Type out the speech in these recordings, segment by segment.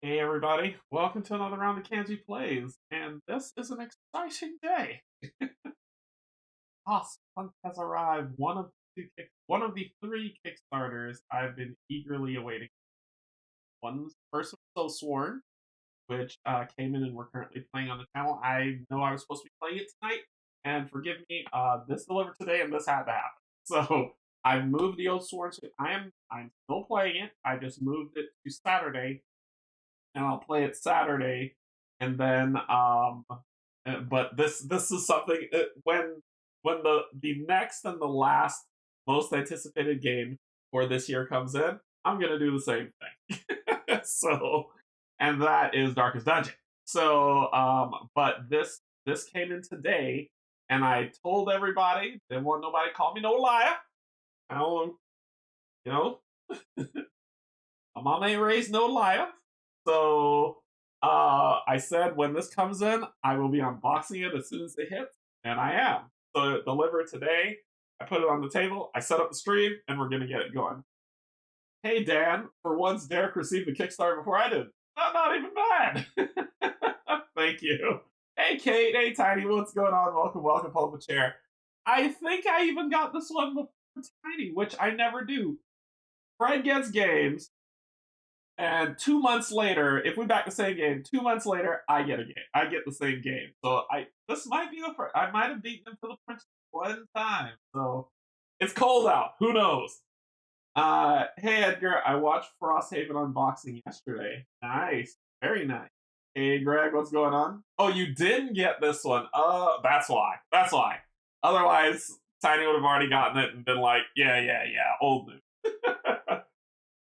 Hey everybody, welcome to another round of Canje Plays, and this is an exciting day. Frostpunk has arrived, one of the three Kickstarters I've been eagerly awaiting. One's first was So Sworn, which came in and we're currently playing on the channel. I know I was supposed to be playing it tonight, and forgive me, this delivered today and this had to happen. So I've moved the old Sworn to I'm still playing it. I just moved it to Saturday and I'll play it Saturday, and then but this is something when the next and the last most anticipated game for this year comes in, I'm gonna do the same thing. So, and that is Darkest Dungeon. So, but this came in today, and I told everybody, didn't want nobody to call me no liar. I don't, you know, my mom ain't raised no liar. So I said when this comes in, I will be unboxing it as soon as it hits, and I am. So it delivered today. I put it on the table, I set up the stream, and we're gonna get it going. Hey Dan, for once Derek received the Kickstarter before I did. Not even bad. Thank you. Hey Kate, hey Tiny, what's going on? Welcome, pull up a chair. I think I even got this one before Tiny, which I never do. Fred gets games, and 2 months later, if we back the same game, 2 months later, I get a game. I get the same game. So this might be the first. I might have beaten him for the Prince one time. So it's cold out. Who knows? Hey Edgar, I watched Frosthaven unboxing yesterday. Nice, very nice. Hey Greg, what's going on? Oh, you didn't get this one. That's why. That's why. Otherwise, Tiny would have already gotten it and been like, yeah, old news.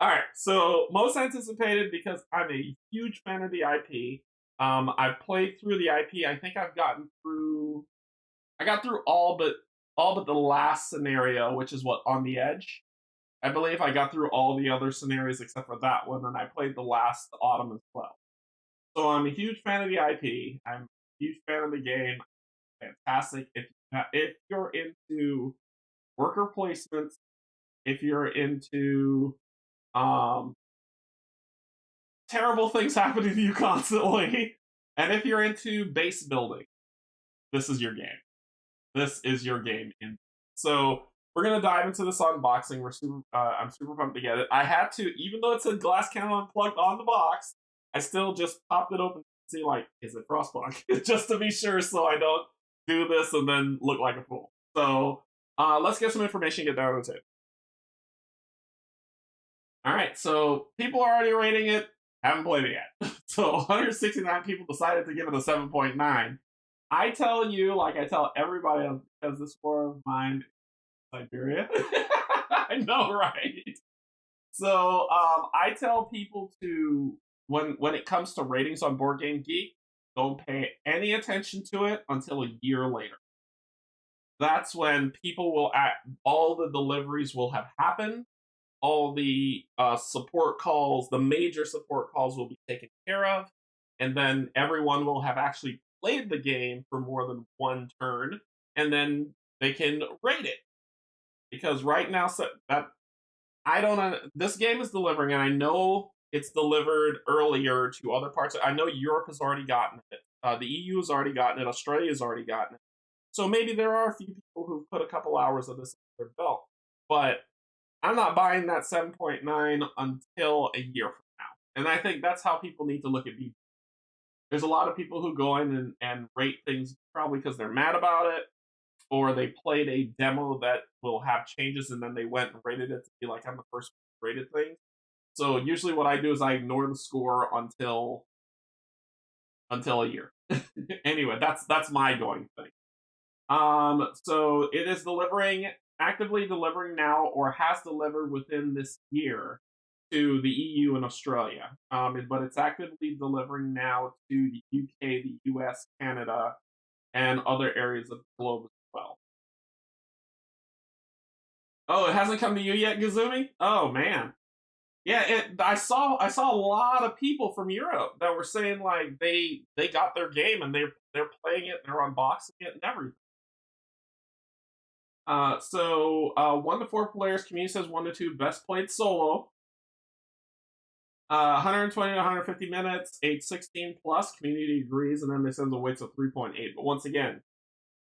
All right, so most anticipated because I'm a huge fan of the IP. I've played through the IP. I think I've gotten through. I got through all but the last scenario, which is what On the Edge. I believe I got through all the other scenarios except for that one, and I played the last Autumn as well. So I'm a huge fan of the IP. I'm a huge fan of the game. Fantastic. If you're into worker placements, if you're into terrible things happening to you constantly, and if you're into base building, this is your game. This is your game. So we're gonna dive into this unboxing. I'm super pumped to get it. I had to, even though it's a glass cannon unplugged on the box, I still just popped it open to see, like, is it Frostpunk? Just to be sure, so I don't do this and then look like a fool. So let's get some information, get down on the table. All right, so people are already rating it. Haven't played it yet. So 169 people decided to give it a 7.9. I tell you, like I tell everybody else, because this war of mine, Siberia. I know, right? So I tell people to when it comes to ratings on Board Game Geek, don't pay any attention to it until a year later. That's when people will all the deliveries will have happened, all the support calls, the major support calls will be taken care of, and then everyone will have actually played the game for more than one turn, and then they can rate it. Because right now, so that I don't know, this game is delivering, and I know it's delivered earlier to other parts. I know Europe has already gotten it. The EU has already gotten it. Australia has already gotten it. So maybe there are a few people who've put a couple hours of this in their belt, but I'm not buying that 7.9 until a year from now. And I think that's how people need to look at BG. There's a lot of people who go in and rate things probably because they're mad about it, or they played a demo that will have changes and then they went and rated it to be like, I'm the first rated thing. So usually what I do is I ignore the score until a year. Anyway, that's my going thing. So it is actively delivering now, or has delivered within this year to the EU and Australia. But it's actively delivering now to the UK, the US, Canada, and other areas of the globe as well. Oh, it hasn't come to you yet, Gazumi? Oh man. Yeah, I saw a lot of people from Europe that were saying like they got their game and they're playing it, they're unboxing it and everything. So 1 to 4 players. Community says 1 to 2 best played solo. 120 to 150 minutes, age 16 plus, community agrees, and MSN's weights of 3.8. But once again,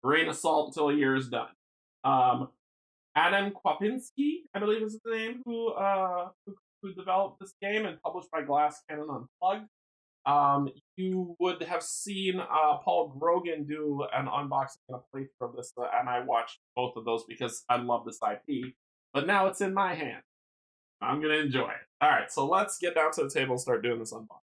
grain of salt until a year is done. Adam Kwapinski, I believe is the name, who developed this game and published by Glass Cannon Unplugged. You would have seen Paul Grogan do an unboxing and a playthrough of this, and I watched both of those because I love this IP. But now it's in my hand. I'm gonna enjoy it. All right, so let's get down to the table and start doing this unboxing.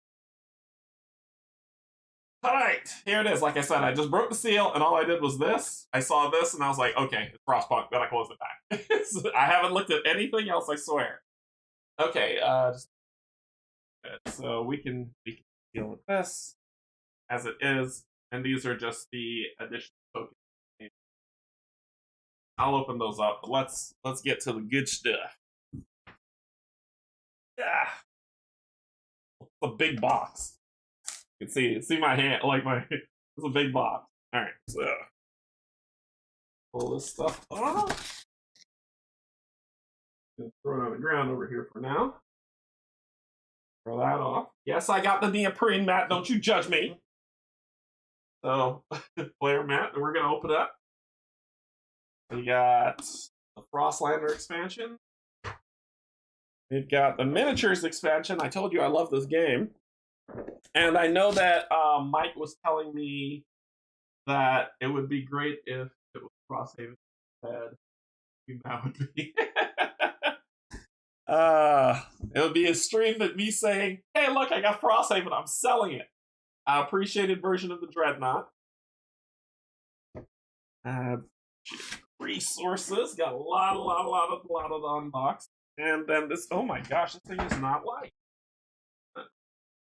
All right, here it is. Like I said, I just broke the seal, and all I did was this. I saw this, and I was like, okay, it's Frostpunk. Then I closed it back. So I haven't looked at anything else, I swear. Okay, so we can deal with this as it is, and these are just the additional tokens. I'll open those up, but let's get to the good stuff. Yeah, it's a big box. You can see my hand, like it's a big box. All right, so pull this stuff off. Throw it on the ground over here for now. Throw that off. Yes, I got the neoprene mat. Don't you judge me. So, player mat, and we're gonna open it up. We got the Frostlander expansion. We've got the miniatures expansion. I told you I love this game. And I know that Mike was telling me that it would be great if it was Frosthaven instead. That would be. It would be a stream of me saying, hey, look, I got Frosthaven, I'm selling it. Appreciated version of the Dreadnought. Resources, got a lot of unboxed. And then this, oh my gosh, this thing is not light.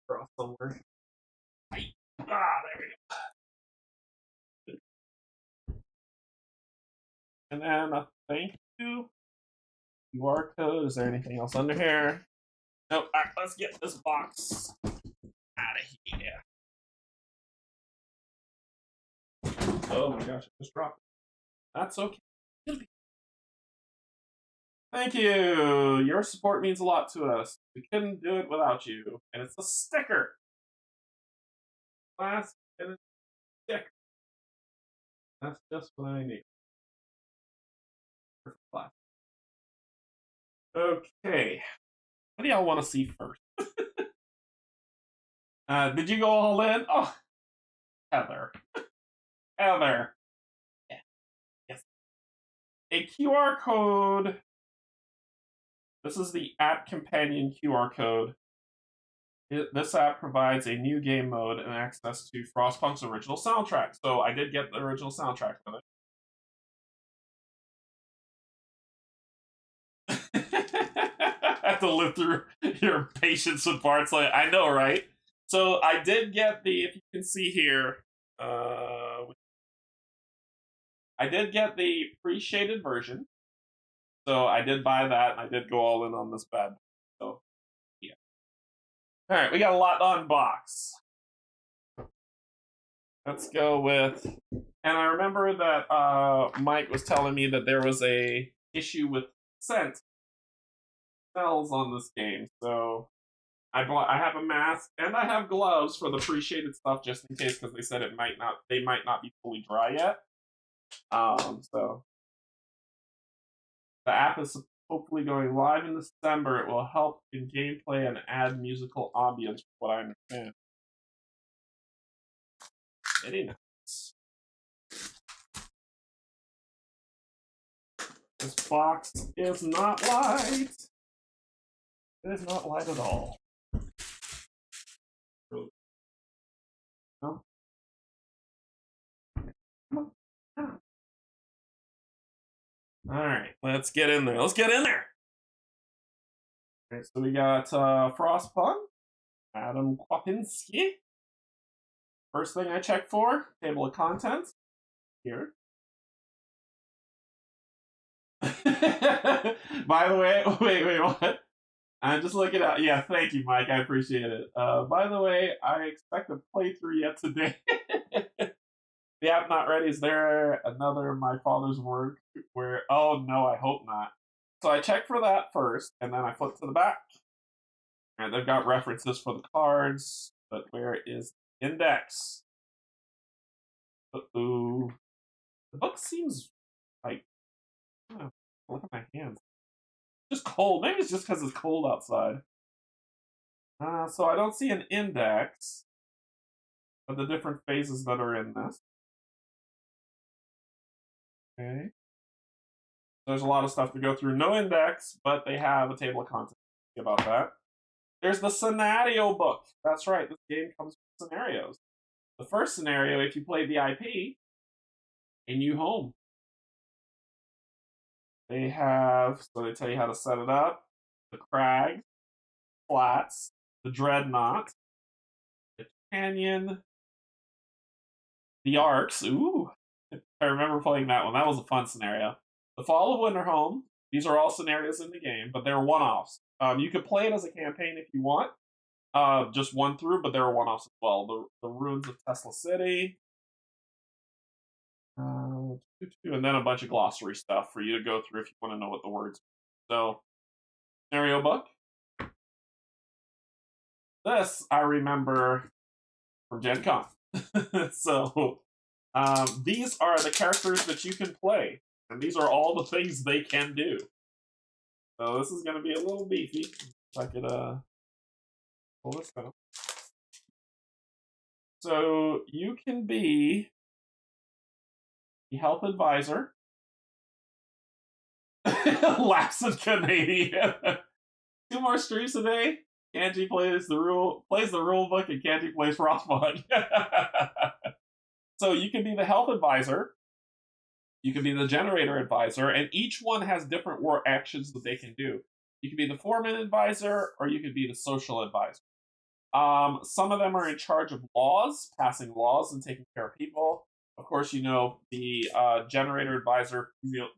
Cross somewhere. There we go. And then a thank you. QR code. Is there anything else under here? Nope. All right, let's get this box out of here. Oh my gosh, I just dropped it. That's okay. Thank you. Your support means a lot to us. We couldn't do it without you. And it's a sticker. Last and a sticker. That's just what I need. Okay. What do y'all want to see first? Did you go all in? Oh, Heather. Heather. Yeah. Yes. A QR code. This is the app companion QR code. This app provides a new game mode and access to Frostpunk's original soundtrack. So I did get the original soundtrack with it. I have to live through your patience with parts. Like, I know, right? So I did get the, if you can see here, I did get the pre-shaded version. So I did buy that, and I did go all in on this bed. So, yeah. All right, we got a lot to unbox. Let's go with, and I remember that Mike was telling me that there was a issue with scent smells on this game. So I have a mask and I have gloves for the pre-shaded stuff just in case, because they said they might not be fully dry yet. So the app is hopefully going live in December. It will help in gameplay and add musical ambience, from what I understand. Very nice. This box is not light. It is not light at all. No? Alright, let's get in there. Let's get in there! Alright, so we got Frostpunk, Adam Kwapinski. First thing I check for, table of contents. Here. By the way, wait, what? I'm just looking at, yeah, thank you, Mike, I appreciate it. By the way, I expect a playthrough yet today. The app not ready. Is there another My Father's Work where, oh no, I hope not. So I check for that first, and then I flip to the back. And they've got references for the cards, but where is the index? Ooh. The book seems like, oh, look at my hands. Just cold. Maybe it's just because it's cold outside. So I don't see an index of the different phases that are in this. Okay. There's a lot of stuff to go through. No index, but they have a table of contents about that. There's the scenario book. That's right. This game comes with scenarios. The first scenario, if you play the IP, a new home. They have, so they tell you how to set it up. The crag, flats, the dreadnought, the canyon, the arcs. Ooh, I remember playing that one. That was a fun scenario. The Fall of Winterhome. These are all scenarios in the game, but they're one-offs. You could play it as a campaign if you want, just one through, but there are one-offs as well. The Ruins of Tesla City, and then a bunch of glossary stuff for you to go through if you want to know what the words are. So, scenario book. This I remember from Gen Con. So, these are the characters that you can play, and these are all the things they can do. So this is going to be a little beefy. If I could pull this out. So you can be the health advisor. Lapsed Canadian. 2 more streams a day. Canje plays the rule book, and Canje plays Frostpunk. So you can be the health advisor. You can be the generator advisor, and each one has different war actions that they can do. You can be the foreman advisor, or you could be the social advisor. Some of them are in charge of laws, passing laws and taking care of people. Of course, you know, the generator advisor,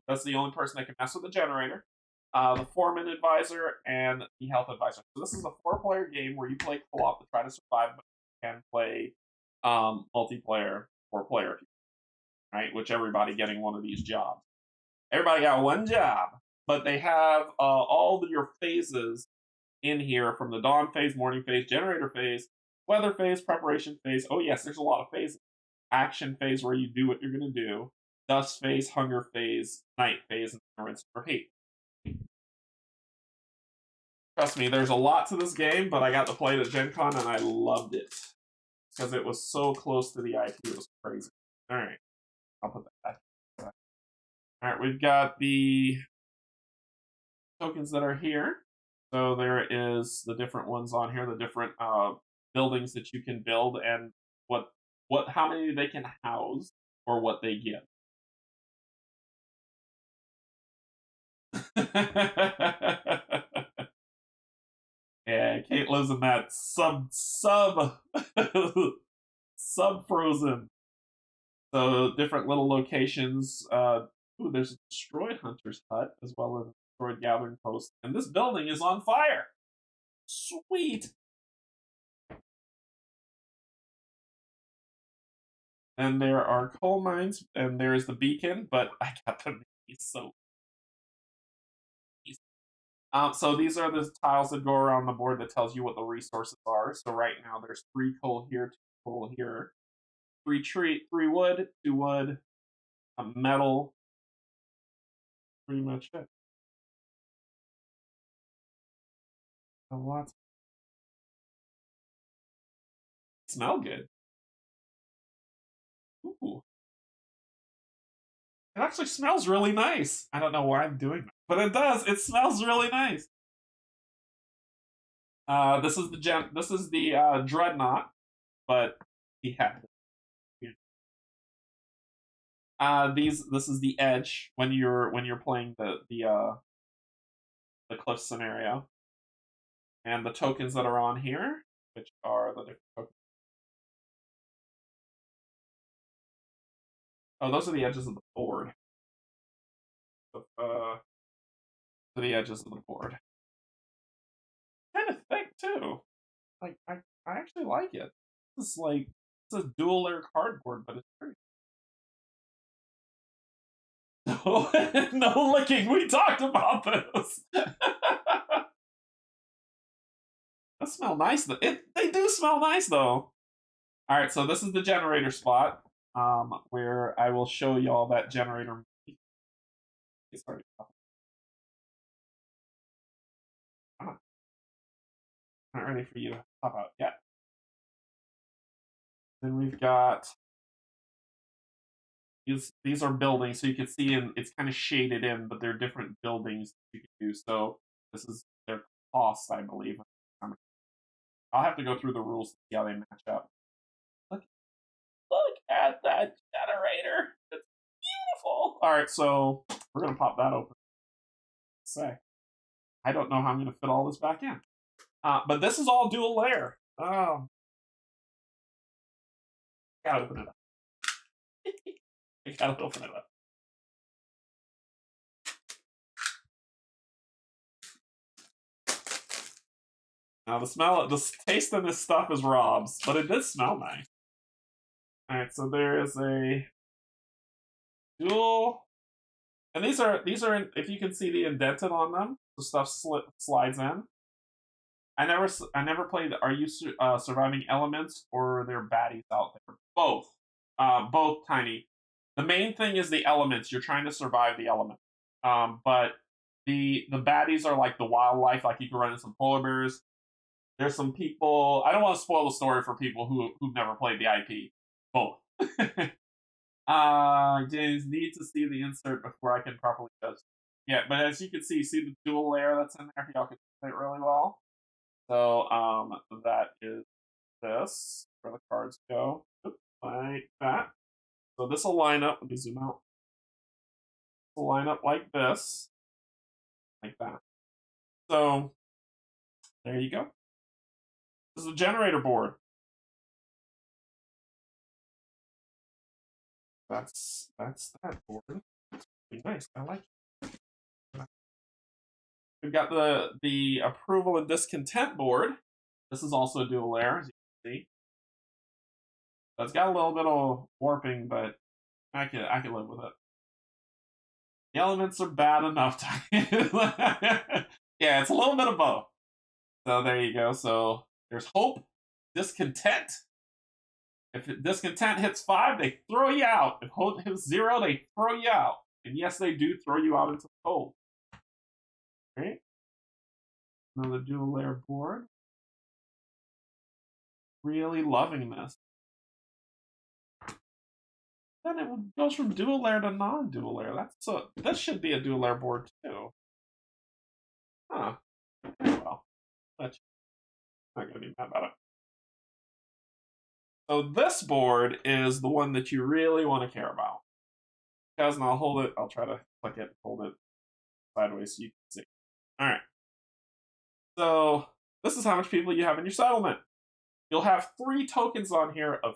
that's the only person that can mess with the generator. The foreman advisor, and the health advisor. So this is a 4-player game where you play co-op to try to survive, but you can play multiplayer, 4-player, right? Which everybody getting one of these jobs. Everybody got one job, but they have all of your phases in here, from the dawn phase, morning phase, generator phase, weather phase, preparation phase. Oh yes, there's a lot of phases. Action phase, where you do what you're going to do. Dust phase, hunger phase, night phase, and rinse and repeat. Trust me, there's a lot to this game, but I got to play it at Gen Con and I loved it. Because it was so close to the IP, it was crazy. Alright, I'll put that back. Alright, we've got the tokens that are here. So there is the different ones on here, the different buildings that you can build, and how many they can house, or what they give. Yeah, Kate lives in that sub frozen. So different little locations. Ooh, there's a destroyed hunter's hut as well as a destroyed gathering post, and this building is on fire. Sweet. And there are coal mines, and there is the beacon, but I got the so. So these are the tiles that go around the board that tells you what the resources are. So right now there's 3 coal here, 2 coal here, 3 wood, 2 wood, a metal. Pretty much it. A lot. Smell good. Ooh. It actually smells really nice. I don't know why I'm doing that, but it does. It smells really nice. This is the dreadnought, but yeah. This is the edge when you're playing the cliff scenario, and the tokens that are on here, which are the different tokens. Oh, those are the edges of the board. The edges of the board. Kind of thick too. Like I actually like it. This is like it's a dual layer cardboard, but it's pretty. No licking. We talked about this. That smell nice. They do smell nice though. All right, so this is the generator spot, where I will show y'all that generator. It's already not ready for you to pop out yet. Then we've got these are buildings, so you can see it's kind of shaded in, but they're different buildings you can do. So this is their cost, I believe. I'll have to go through the rules to see how they match up. Look at that generator. It's beautiful. All right, so we're gonna pop that open. Say, I don't know how I'm gonna fit all this back in. But this is all dual layer. Oh, gotta open it up. I gotta open it up. Now the taste of this stuff is Rob's, but it does smell nice. All right, so there is a dual, and these are if you can see the indented on them, the stuff slides in. I never played. Are you surviving elements or are there baddies out there? Both, both tiny. The main thing is the elements. You're trying to survive the element. But the baddies are like the wildlife. Like you can run into some polar bears. There's some people. I don't want to spoil the story for people who've never played the IP. Both. Just need to see the insert before I can properly judge. Yeah, but as you can see the dual layer that's in there. Y'all can see it really well. So that is this where the cards go. Like that. So this will line up. Let me zoom out. This will line up like this. Like that. So there you go. This is a generator board. That's that board. It's pretty nice. I like it. We've got the approval and discontent board. This is also a dual layer, as you can see. So it's got a little bit of warping, but I can live with it. The elements are bad enough. Yeah, it's a little bit of both. So there you go. So there's hope, discontent. If discontent hits 5, they throw you out. If hope hits 0, they throw you out. And yes, they do throw you out into the cold. Right? Another dual layer board. Really loving this. Then it goes from dual layer to non-dual layer. This should be a dual layer board too. Huh. Well, that's not gonna be mad about it. So this board is the one that you really want to care about. Guys, and I'll hold it. I'll try to click it, hold it sideways so you can see. All right. So this is how much people you have in your settlement. You'll have 3 tokens on here of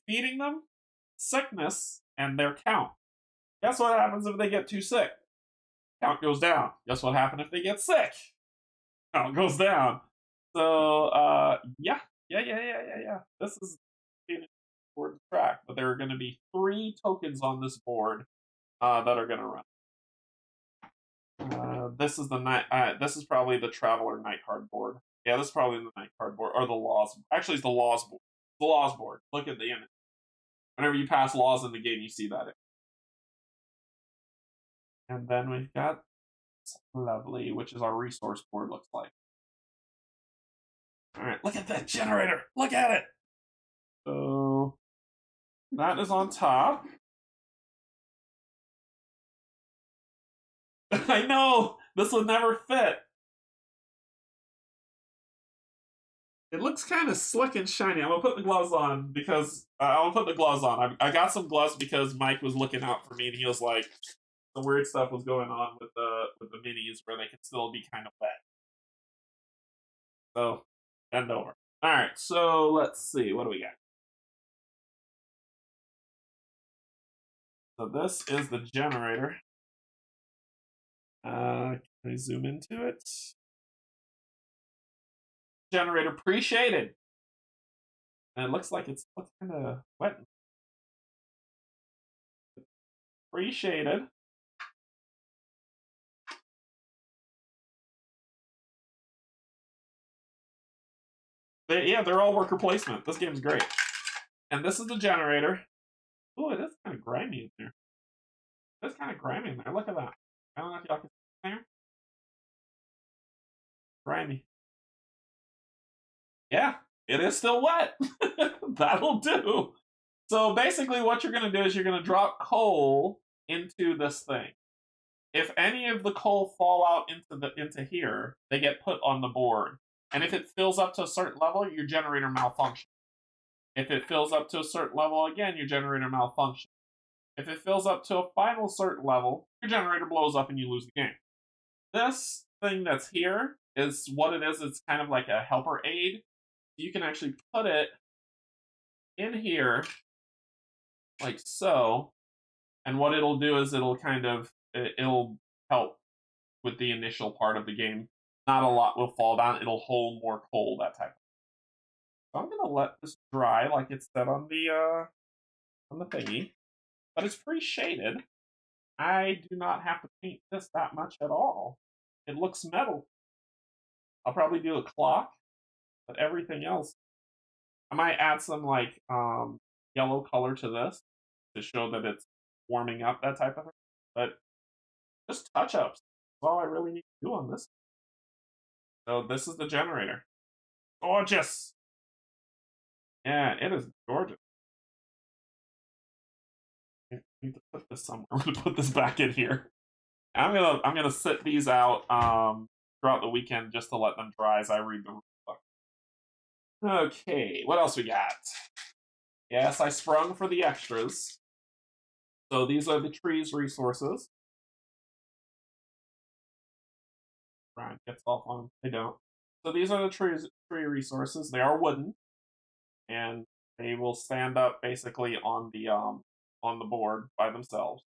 feeding them, sickness, and their count. Guess what happens if they get too sick? Count goes down. Guess what happens if they get sick? Count goes down. So yeah. This is board to track, but there are going to be 3 tokens on this board that are going to run. This is the night. This is probably the Traveler Night card board. Yeah, this is probably the Night card board or the laws. Actually, it's the laws board. The laws board. Look at the image. Whenever you pass laws in the game, you see that. And then we've got Lovely, which is our resource board. Looks like. All right, look at that generator. Look at it. So that is on top. I know this would never fit. It looks kind of slick and shiny. I'm gonna put the gloves on because I'm gonna put the gloves on. I got some gloves because Mike was looking out for me, and he was like, some weird stuff was going on with the minis where they can still be kind of wet. So bend over. All right, so let's see. What do we got? So this is the generator. Can I zoom into it? Generator pre-shaded. And it looks like it's kind of wet. Pre-shaded. Yeah, they're all worker placement. This game's great. And this is the generator. Oh, it is kind of grimy in there. It's kind of grimy in there. Look at that. I don't know if y'all can see there. Grimy. Yeah, it is still wet. That'll do. So basically what you're going to do is you're going to drop coal into this thing. If any of the coal fall out into here, they get put on the board. And if it fills up to a certain level, your generator malfunctions. If it fills up to a certain level again, your generator malfunctions. If it fills up to a final certain level, your generator blows up and you lose the game. This thing that's here is what it is. It's kind of like a helper aid. You can actually put it in here like so, and what it'll do is it'll help with the initial part of the game. Not a lot will fall down. It'll hold more coal, that type of thing. So I'm gonna let this dry like it said on the thingy, but it's pretty shaded. I do not have to paint this that much at all. It looks metal. I'll probably do a clock, but everything else, I might add some like yellow color to this to show that it's warming up, that type of thing. But just touch-ups. That's all I really need to do on this. So this is the generator. Gorgeous! Yeah, it is gorgeous. I need to put this somewhere. I'm gonna put this back in here. I'm gonna sit these out throughout the weekend just to let them dry as I read the book. Okay, what else we got? Yes, I sprung for the extras. So these are the trees resources. Brian gets off on them. They don't. So these are the tree resources. They are wooden, and they will stand up basically on the board by themselves.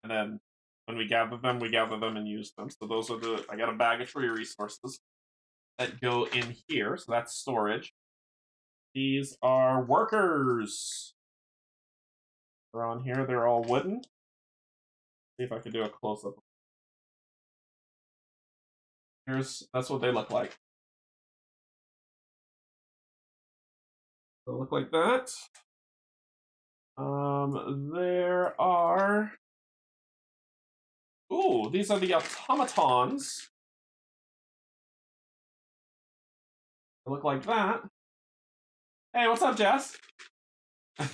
And then when we gather them and use them. So those are I got a bag of tree resources that go in here. So that's storage. These are workers. They're on here. They're all wooden. See if I can do a close up. That's what they look like. They look like that. There are. Ooh, these are the automatons. They look like that. Hey, what's up, Jess?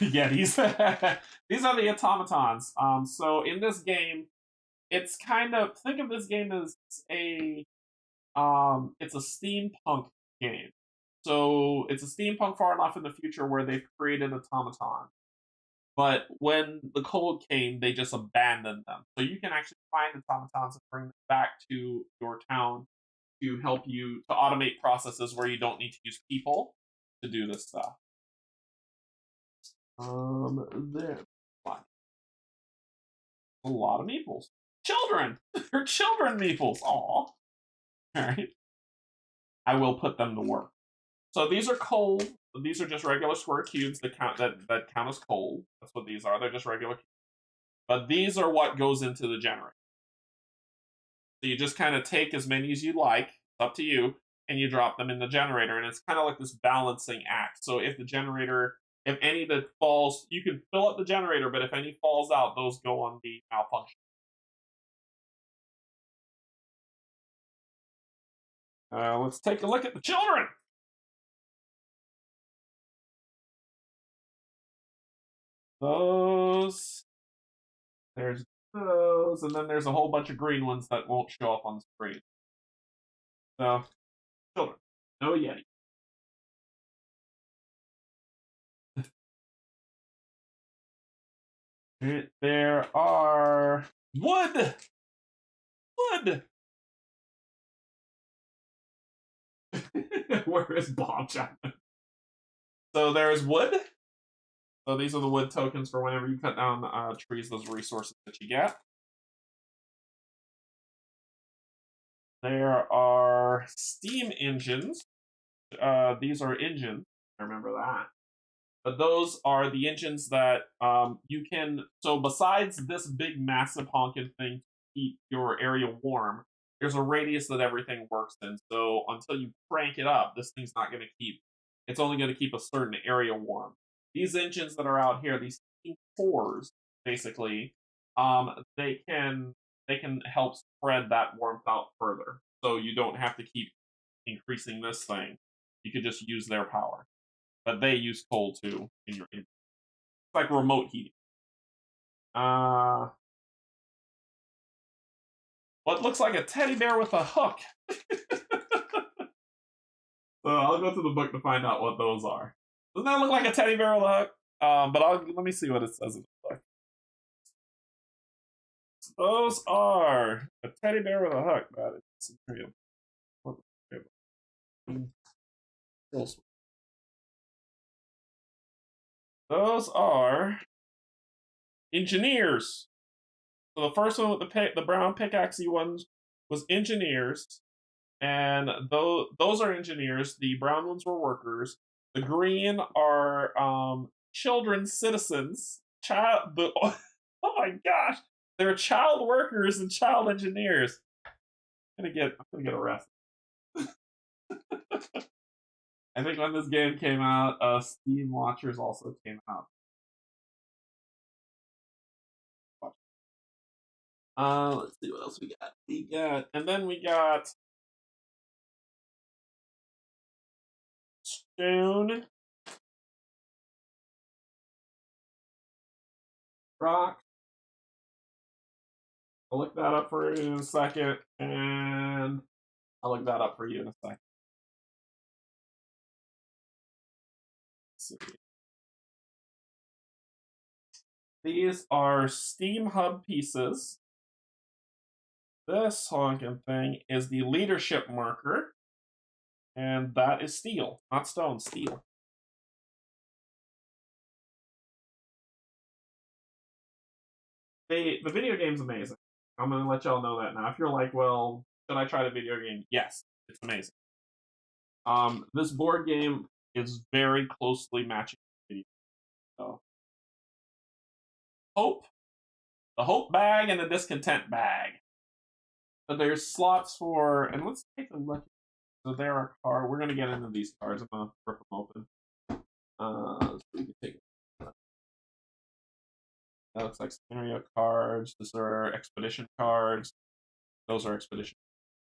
Yeah, these these are the automatons. So in this game, it's kind of think of this game as it's a steampunk game. So it's a steampunk far enough in the future where they've created automatons. But when the cold came, they just abandoned them. So you can actually find automatons and bring them back to your town to help you to automate processes where you don't need to use people to do this stuff. There. A lot of meeples. Children! They're children meeples. Aw. Alright. I will put them to work. So these are coal. These are just regular square cubes that count as coal. That's what these are. They're just regular cubes. But these are what goes into the generator. So you just kind of take as many as you like, it's up to you, and you drop them in the generator. And it's kind of like this balancing act. So if any that falls, you can fill up the generator, but if any falls out, those go on the malfunction. Let's take a look at the children. There's those, and then there's a whole bunch of green ones that won't show up on the screen. So, children. No Yeti. There are wood. Where is Bob Chapman? So there's wood. So these are the wood tokens for whenever you cut down trees, those resources that you get. There are steam engines. These are engines. I remember that. But those are the engines that you can. So besides this big, massive honking thing to keep your area warm, there's a radius that everything works in. So until you crank it up, this thing's not going to keep. It's only going to keep a certain area warm. These engines that are out here, these cores, basically, they can help spread that warmth out further. So you don't have to keep increasing this thing. You could just use their power. But they use coal too in your engine. It's like remote heating. What looks like a teddy bear with a hook. So I'll go to the book to find out what those are. Doesn't that look like a teddy bear with a hook? But let me see what it says in the book. Those are a teddy bear with a hook. That is real. Those are engineers. So the first one with the brown pickaxey ones was engineers, and those are engineers. The brown ones were workers. The green are children citizens. Oh my gosh, they're child workers and child engineers. I'm gonna get arrested. I think when this game came out, Steam Watchers also came out. Let's see what else we got. And then we got Stone, Rock. I'll look that up for you in a second, and I'll look that up for you in a second. Let's see. These are Steam Hub pieces. This honking thing is the leadership marker, and that is steel, not stone, steel. The video game's amazing. I'm going to let y'all know that now. If you're like, well, should I try the video game? Yes, it's amazing. This board game is very closely matching the video. So, the hope bag and the discontent bag. So there's slots for, and let's take a look. So there are cards. We're gonna get into these cards. I'm gonna rip them open. So we can take. That looks like scenario cards. These are expedition cards. Those are expedition.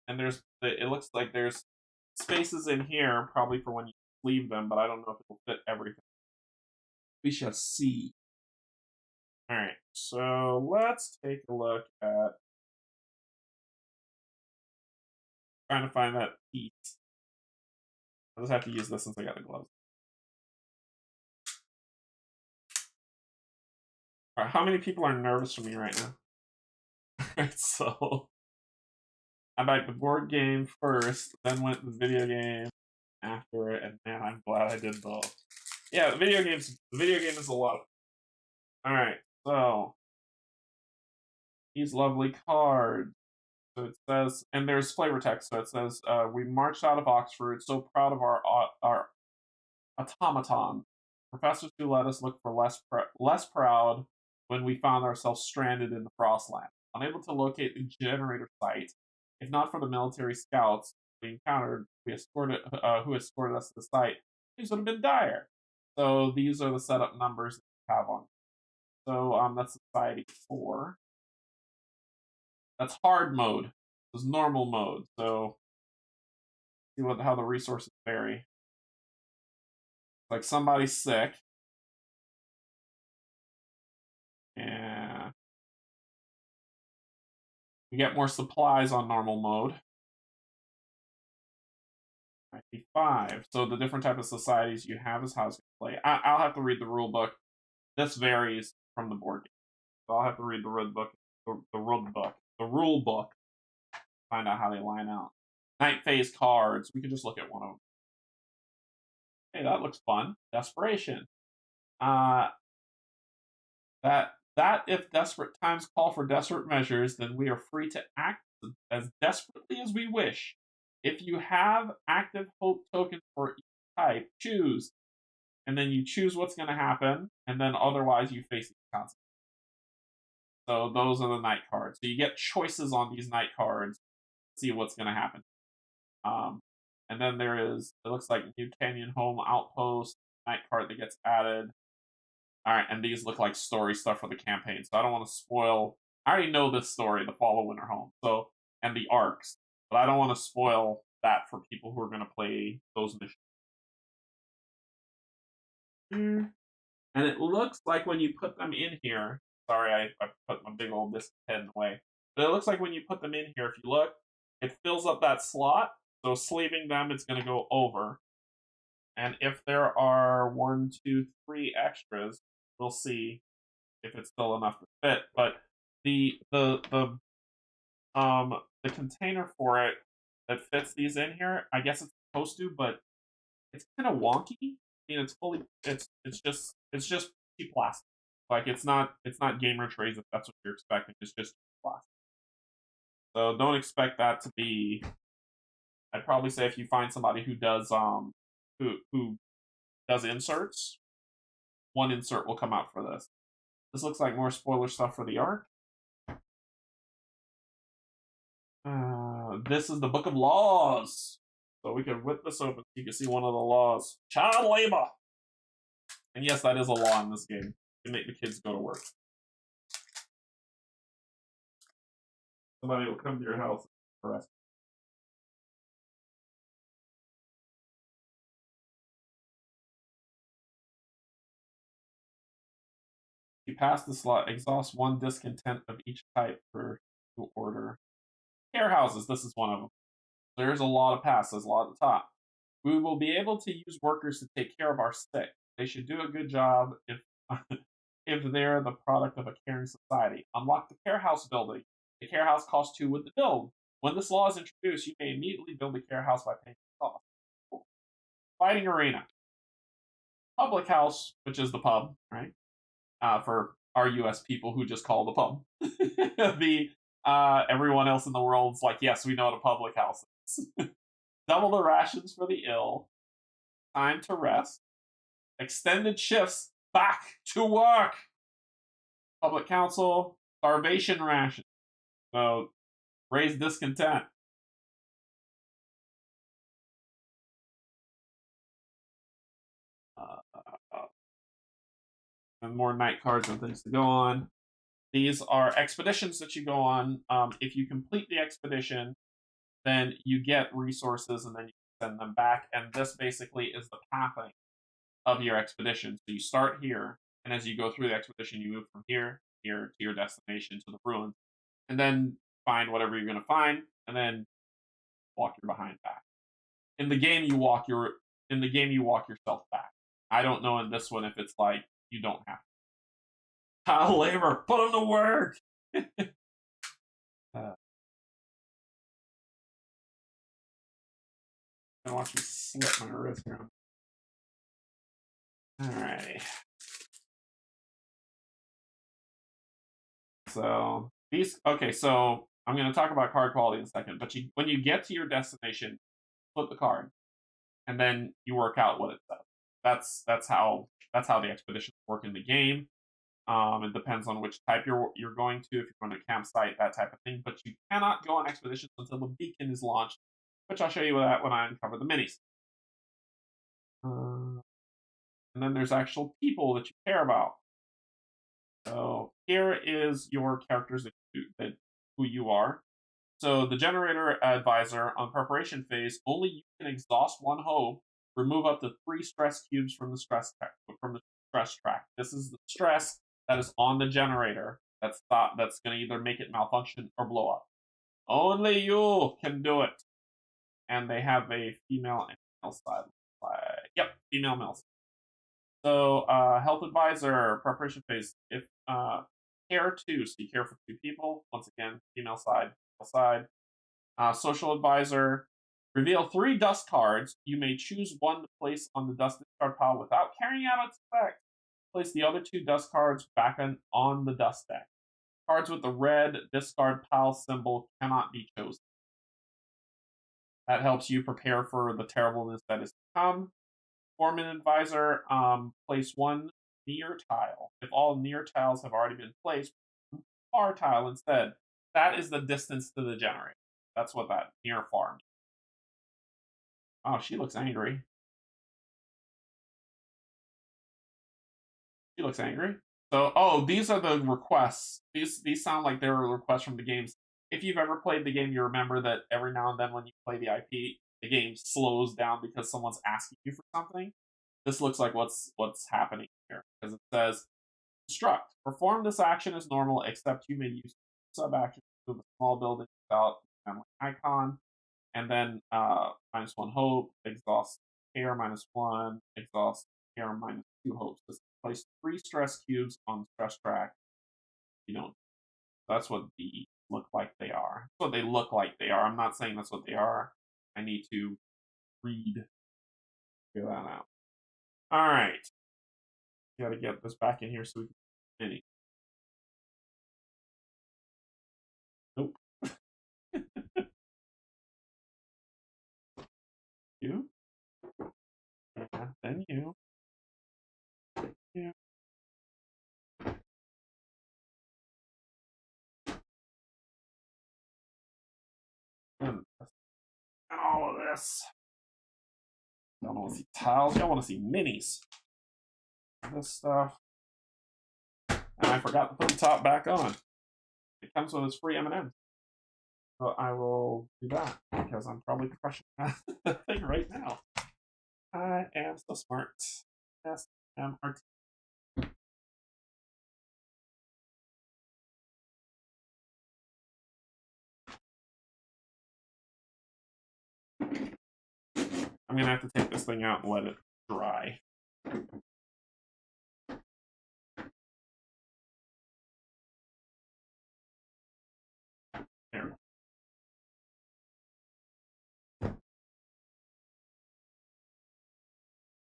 And it looks like there's spaces in here probably for when you leave them, but I don't know if it'll fit everything. We shall see. All right, so let's take a look at trying to find that piece. I'll just have to use this since I got the gloves. All right, how many people are nervous for me right now? All right, so I backed the board game first, then went the video game after it, and man, I'm glad I did both. Yeah, the video game is a lot. All right, so these lovely cards. So it says, and there's flavor text. So it says, "We marched out of Oxford, so proud of our automaton. Professors who let us look for less proud when we found ourselves stranded in the Frostland, unable to locate the generator site. If not for the military scouts we encountered, who escorted us to the site, things would have been dire." So these are the setup numbers that we have on. So that's Society 4. That's hard mode. This is normal mode. So see how the resources vary. Like somebody's sick. And we get more supplies on normal mode. 95. So the different type of societies you have is how it's going to play. I'll have to read the rule book. This varies from the board game. So I'll have to read the rule book, the rule book, find out how they line out. Night phase cards. We could just look at one of them. Hey, that looks fun. Desperation. That if desperate times call for desperate measures, then we are free to act as desperately as we wish. If you have active hope tokens for each type, choose. And then you choose what's going to happen, and then otherwise you face the consequences. So those are the night cards. So you get choices on these night cards. see what's going to happen. And then there is, it looks like New Canyon Home Outpost, night card that gets added. All right, and these look like story stuff for the campaign, so I don't want to spoil. I already know this story, the Fall of Winter Home, so and the arcs, but I don't want to spoil that for people who are going to play those missions. And it looks like when you put them in here, sorry, I put my big old disc head in the way, but it looks like when you put them in here, if you look, it fills up that slot. So sleeving them, it's going to go over. And if there are 1, 2, 3 extras, we'll see if it's still enough to fit. But the container for it that fits these in here, I guess it's supposed to, but it's kind of wonky. I mean, it's just cheap plastic. Like it's not gamer trays if that's what you're expecting. It's just plastic. So don't expect that to be. I'd probably say if you find somebody who does who does inserts, one insert will come out for this. This looks like more spoiler stuff for the arc. This is the Book of Laws. So we can whip this open so you can see one of the laws. Child labor! And yes, that is a law in this game. You make the kids go to work. Somebody will come to your house and arrest you. You pass this law, exhaust one discontent of each type per order. Care houses, this is one of them. There's a lot of passes, a lot at the top. We will be able to use workers to take care of our sick. They should do a good job if if they're the product of a caring society. Unlock the care house building. The care house costs 2 with the build. When this law is introduced, you may immediately build a care house by paying the cost. Cool. Fighting arena. Public house, which is the pub, right? For our U.S. people who just call the pub. the everyone else in the world's like, yes, we know what a public house is. Double the rations for the ill. Time to rest. Extended shifts. Back to work. Public council. Starvation ration. So, raise discontent. And more night cards and things to go on. These are expeditions that you go on. If you complete the expedition, then you get resources and then you send them back. And this basically is the pathing of your expedition. So you start here, and as you go through the expedition, you move from here to your destination to the ruins, and then find whatever you're going to find, and then walk your behind back. In the game, you walk yourself back. I don't know in this one if it's like you don't have to. Child labor, put them to work. Watch me slip my wrist here. Alrighty. So so I'm going to talk about card quality in a second, but when you get to your destination, flip the card, and then you work out what it says. That's how the expeditions work in the game. It depends on which type you're going to. If you're going to a campsite, that type of thing. But you cannot go on expeditions until the beacon is launched, which I'll show you that when I uncover the minis. And then there's actual people that you care about. So here is your characters who you are. So the generator advisor on preparation phase, only you can exhaust one hope, remove up to 3 stress cubes from the stress track. This is the stress that is on the generator that's going to either make it malfunction or blow up. Only you can do it. And they have a female and male side. Yep, female male side. So health advisor, preparation phase. If care 2, so you care for 2 people. Once again, female side, male side. Social advisor, reveal 3 dust cards. You may choose one to place on the dust discard pile without carrying out its effect. Place the other 2 dust cards back on the dust deck. Cards with the red discard pile symbol cannot be chosen. That helps you prepare for the terribleness that is to come. Foreman advisor, place 1 near tile. If all near tiles have already been placed, far tile instead. That is the distance to the generator. That's what that near farm. Oh, she looks angry. She looks angry. So, oh, these are the requests. These sound like they're requests from the games. If you've ever played the game, you remember that every now and then when you play the IP, the game slows down because someone's asking you for something. This looks like what's happening here because it says instruct. Perform this action as normal, except you may use sub action to the small building without family icon. And then -1 hope, exhaust care -1, exhaust care -2 hope. So place 3 stress cubes on stress track. You know, that's what these look like they are. That's what they look like they are. I'm not saying that's what they are. I need to read, figure that out. All right. Got to get this back in here so we can mini. Nope. You. Yeah, then you. Yeah. And all of this. I don't want to see tiles. I want to see minis. This stuff. And I forgot to put the top back on. It comes with its free M&M. So I will do that because I'm probably crushing that thing right now. I am so smart. Yes, I'm art. I'm gonna have to take this thing out and let it dry. There.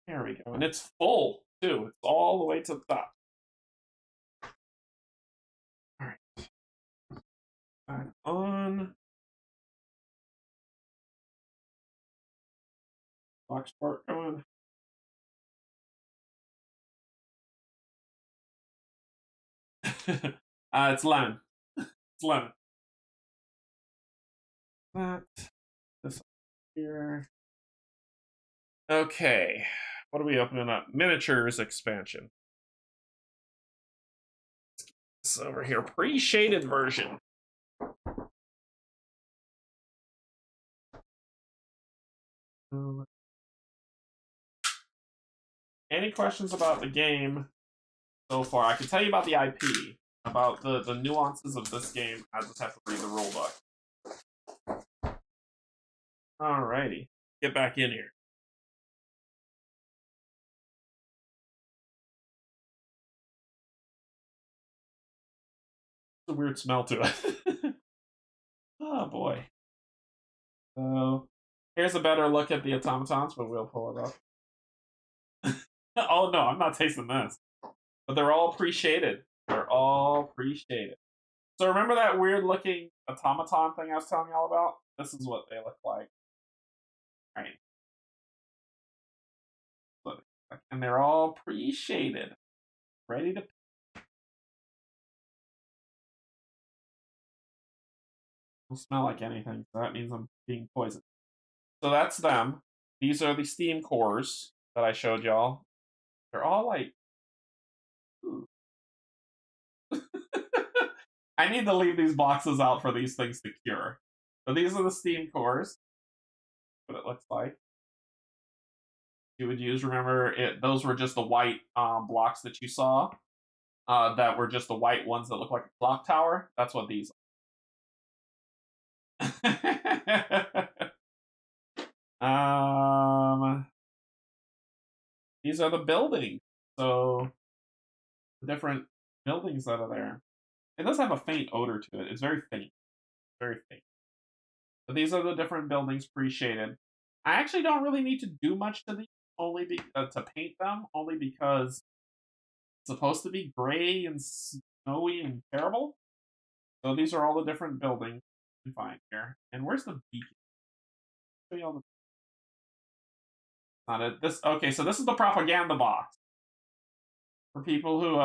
There we go. And it's full too. It's all the way to the top. Alright. Back on. Box part going. It's lemon. It's lemon. That. This here. Okay. What are we opening up? Miniatures expansion. This over here. Pre-shaded version. Any questions about the game so far? I can tell you about the IP, about the nuances of this game. I just have to read the rule book. Alrighty. Get back in here. It's a weird smell to it. Oh boy. So here's a better look at the automatons, but we'll pull it up. Oh no, I'm not tasting this. But they're all pre-shaded. They're all pre-shaded. So remember that weird looking automaton thing I was telling y'all about? This is what they look like. Right. And they're all pre-shaded. Ready to don't smell like anything, so that means I'm being poisoned. So that's them. These are the steam cores that I showed y'all. They're all like I need to leave these boxes out for these things to cure. So these are the steam cores. What it looks like. You would use, remember, those were just the white blocks that you saw. That were just the white ones that look like a clock tower. That's what these are. These are the buildings. So the different buildings that are there. It does have a faint odor to it. It's very faint. Very faint. But these are the different buildings pre-shaded. I actually don't really need to do much to these, to paint them, only because it's supposed to be gray and snowy and terrible. So these are all the different buildings you can find here. And where's the beacon? Show you all the not it. This okay, so this is the propaganda box. For people who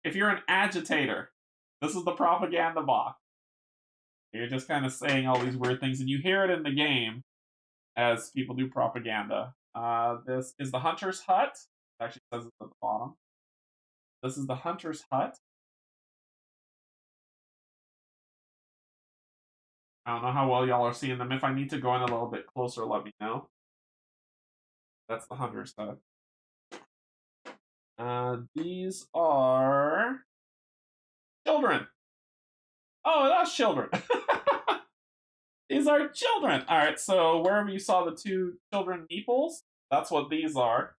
if you're an agitator, this is the propaganda box. You're just kind of saying all these weird things, and you hear it in the game as people do propaganda. This is the hunter's hut. It actually says it at the bottom. This is the hunter's hut. I don't know how well y'all are seeing them. If I need to go in a little bit closer, let me know. That's the hunter's hut. These are children. Oh, that's children. These are children. All right, so wherever you saw the two children meeples, that's what these are.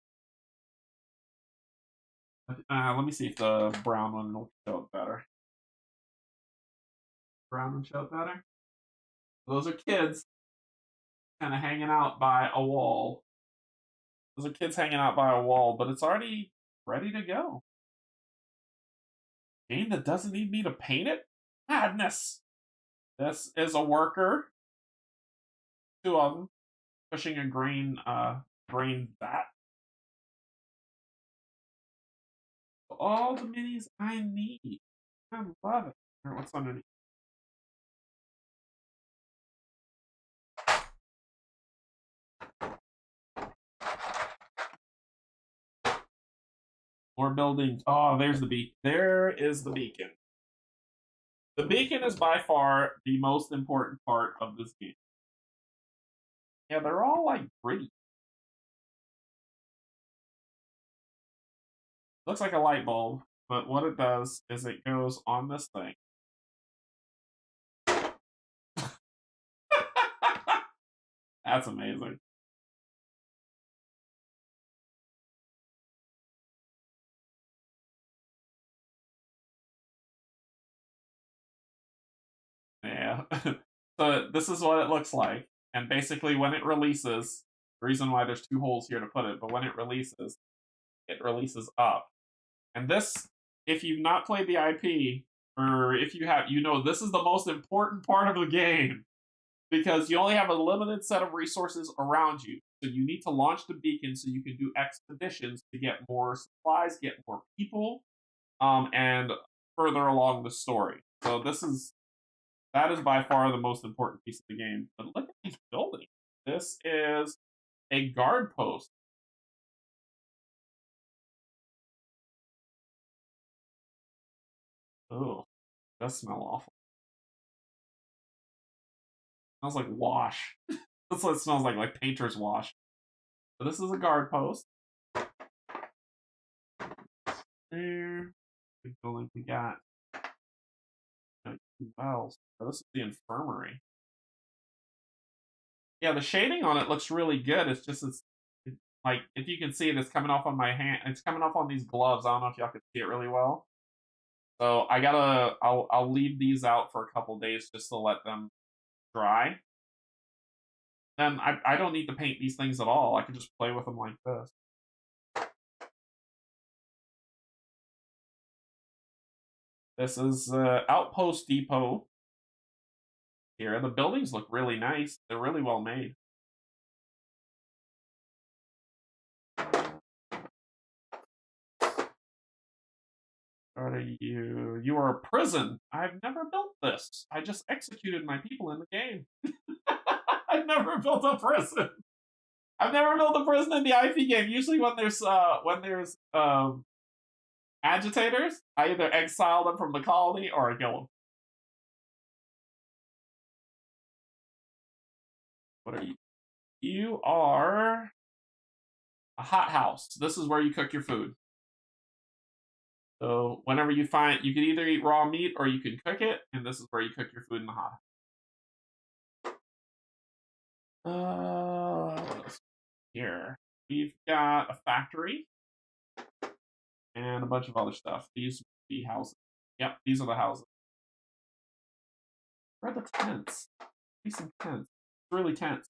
Let me see if the brown one will show it better. Brown one show it better. Those are kids kind of hanging out by a wall. Those are kids hanging out by a wall, but it's already ready to go. Game that doesn't need me to paint it? Madness! This is a worker. Two of them pushing a grain vat. All the minis I need. I love it. All right, what's underneath? More buildings. Oh, there's the beacon. There is the beacon. The beacon is by far the most important part of this game. Yeah, they're all like pretty. Looks like a light bulb, but what it does is it goes on this thing. That's amazing. Yeah. So this is what it looks like. And basically when it releases, the reason why there's two holes here to put it, but when it releases up. And this, if you've not played the IP, or if you have, you know this is the most important part of the game. Because you only have a limited set of resources around you. So you need to launch the beacon so you can do expeditions to get more supplies, get more people, and further along the story. So that is by far the most important piece of the game. But look at these buildings. This is a guard post. Oh, does smell awful. It smells like wash. That's what it smells like painter's wash. So this is a guard post. There. Big building we got. Wells. Oh, this is the infirmary. Yeah, the shading on it looks really good. It's just like if you can see it, it's coming off on my hand. It's coming off on these gloves. I don't know if y'all can see it really well. So I'll leave these out for a couple days just to let them dry. And I don't need to paint these things at all. I can just play with them like this. This is Outpost Depot. Here, the buildings look really nice. They're really well made. What are you? You are a prison. I've never built this. I just executed my people in the game. I've never built a prison. I've never built a prison in the IP game. Usually when there's agitators, I either exile them from the colony or I kill them. What are you? You are a hot house. This is where you cook your food. So whenever you find, you can either eat raw meat or you can cook it, and this is where you cook your food in the hot house. Here we've got a factory and a bunch of other stuff. These would be houses. Yep, these are the houses. Where are the tents? Decent tents. It's really tense.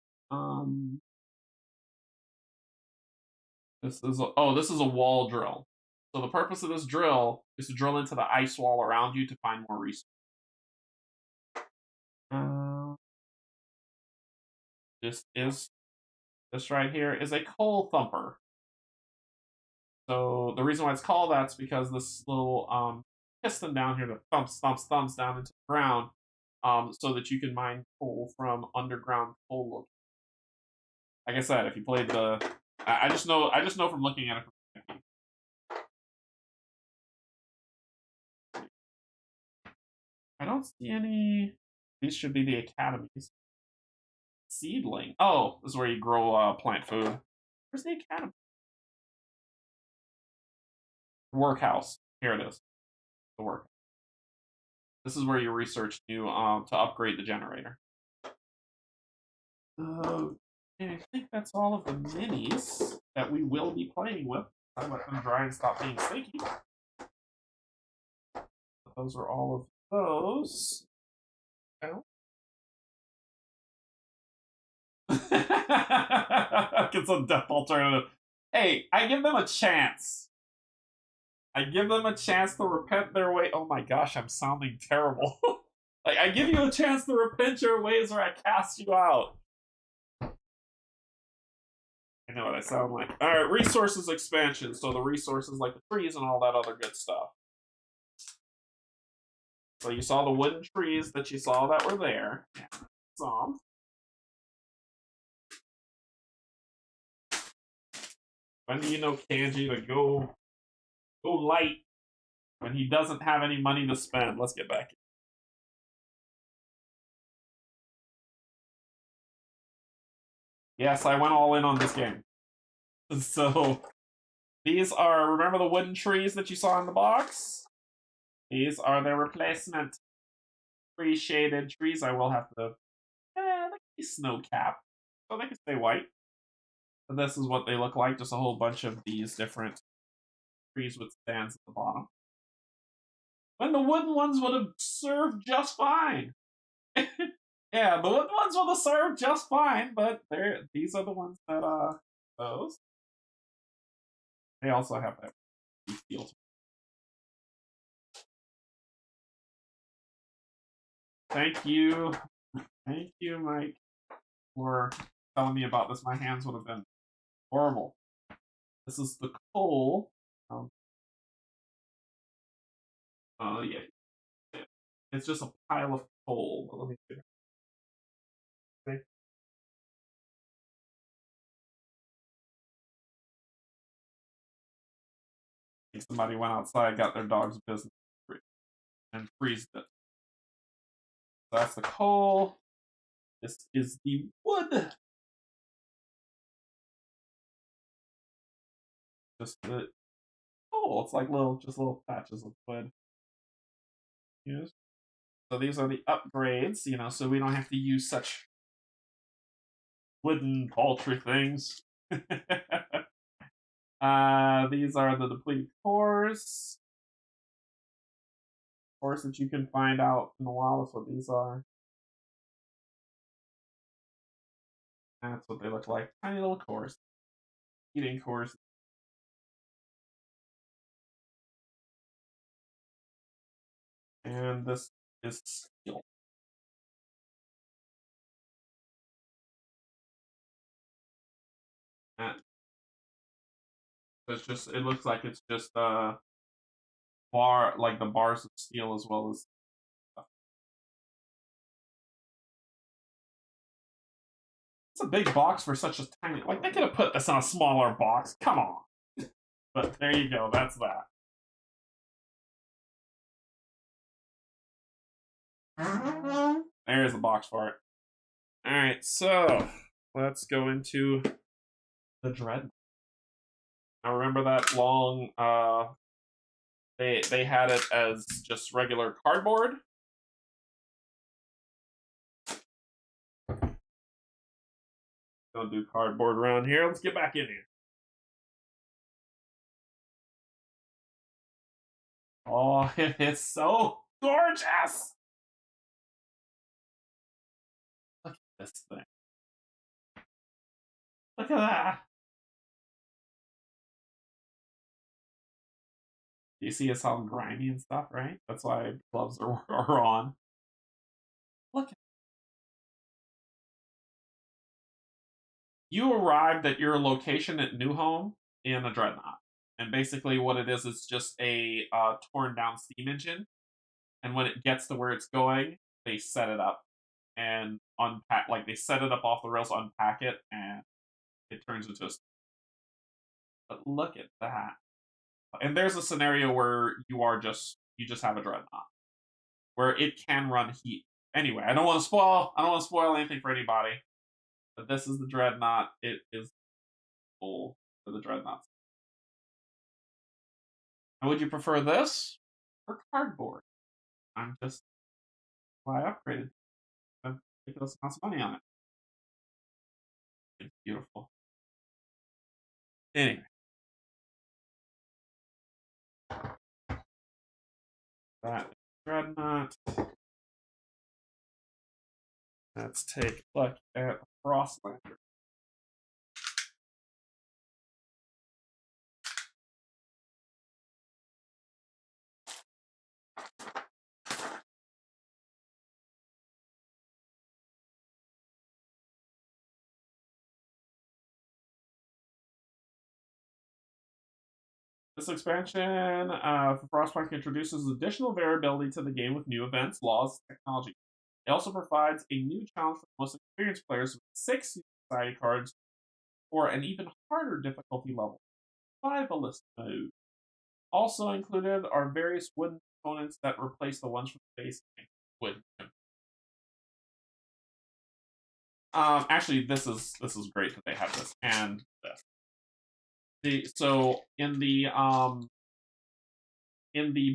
This is a wall drill. So the purpose of this drill is to drill into the ice wall around you to find more resources. This right here is a coal thumper. So the reason why it's called that's because this little piston down here that thumps down into the ground so that you can mine coal from underground coal locations. Like I said, if you played the, I just know from looking at it. I don't see any. These should be the academies. Seedling. Oh, this is where you grow plant food. Where's the academy? Workhouse. Here it is. The work. This is where you research new to upgrade the generator. And I think that's all of the minis that we will be playing with. I let them dry and stop being stinky. Those are all of those. Oh. Get some death alternative. Hey, I give them a chance. I give them a chance to repent their way. Oh my gosh, I'm sounding terrible. Like, I give you a chance to repent your ways or I cast you out. I know what I sound like. Alright, resources expansion. So the resources like the trees and all that other good stuff. So you saw the wooden trees that you saw that were there. Some. When do you know Canje to go light when he doesn't have any money to spend? Let's get back. Yes, I went all in on this game. So these are, remember the wooden trees that you saw in the box? These are their replacement tree shaded trees. I will have to snow cap so they can stay white. So this is what they look like, just a whole bunch of these different trees with stands at the bottom. When the wooden ones would have served just fine. Yeah, the wooden ones would have served just fine, but these are the ones that those. They also have that feel. Thank you, Mike, for telling me about this. My hands would have been horrible. This is the coal. Yeah. It's just a pile of coal. Let me see. I think somebody went outside, got their dog's business, and freezed it. So that's the coal. This is the wood. Just the coal. It's like little patches of wood. Yes. So these are the upgrades, so we don't have to use such wooden paltry things. These are the depleted cores. Cores that you can find out in a while. That's what these are. That's what they look like. Tiny little cores. Eating cores. And this is steel. And it looks like it's just bar, like the bars of steel as well as stuff. It's a big box for such a tiny, like they could have put this in a smaller box. Come on. But there you go, that's that. There's the box for it. Alright, so let's go into the Dreadnought. Now remember that long they had it as just regular cardboard. Don't do cardboard around here. Let's get back in here. Oh, it is so gorgeous! Look at this thing. Look at that. You see it's all grimy and stuff, right? That's why gloves are on. Look. You arrived at your location at New Home in a Dreadnought. And basically what it is just a torn down steam engine. And when it gets to where it's going, they set it up and unpack, like they set it up off the rails, unpack it, and it turns into a. But look at that. And there's a scenario where you just have a dreadnought where it can run heat. Anyway, I don't want to spoil anything for anybody. But this is the dreadnought. It is full for the dreadnoughts. And would you prefer this or cardboard? I'm just why I upgraded. I ridiculous amounts of money on it. It's beautiful. Anyway. That is dreadnought. Let's take a look at the Frostlander. This expansion for Frostpunk introduces additional variability to the game with new events, laws, and technology. It also provides a new challenge for the most experienced players with 6 society cards for an even harder difficulty level, survivalist mode. Also included are various wooden components that replace the ones from the base game. Wood. Actually, this is great that they have this and this. So in the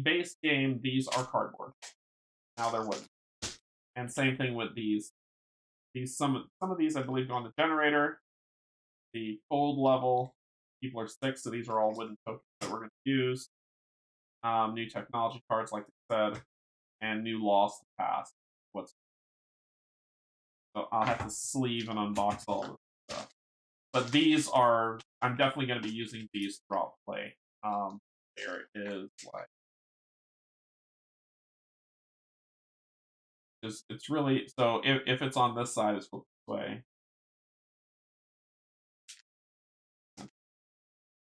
base game, these are cardboard. Now they're wooden. And same thing with these. Some of these I believe go on the generator. The cold level, people are 6, so these are all wooden tokens that we're going to use. New technology cards, like I said, and new laws to pass. So I'll have to sleeve and unbox all of this stuff. But these are, I'm definitely going to be using these throughout play. There is like, it's really, so if it's on this side, it's flipped this way.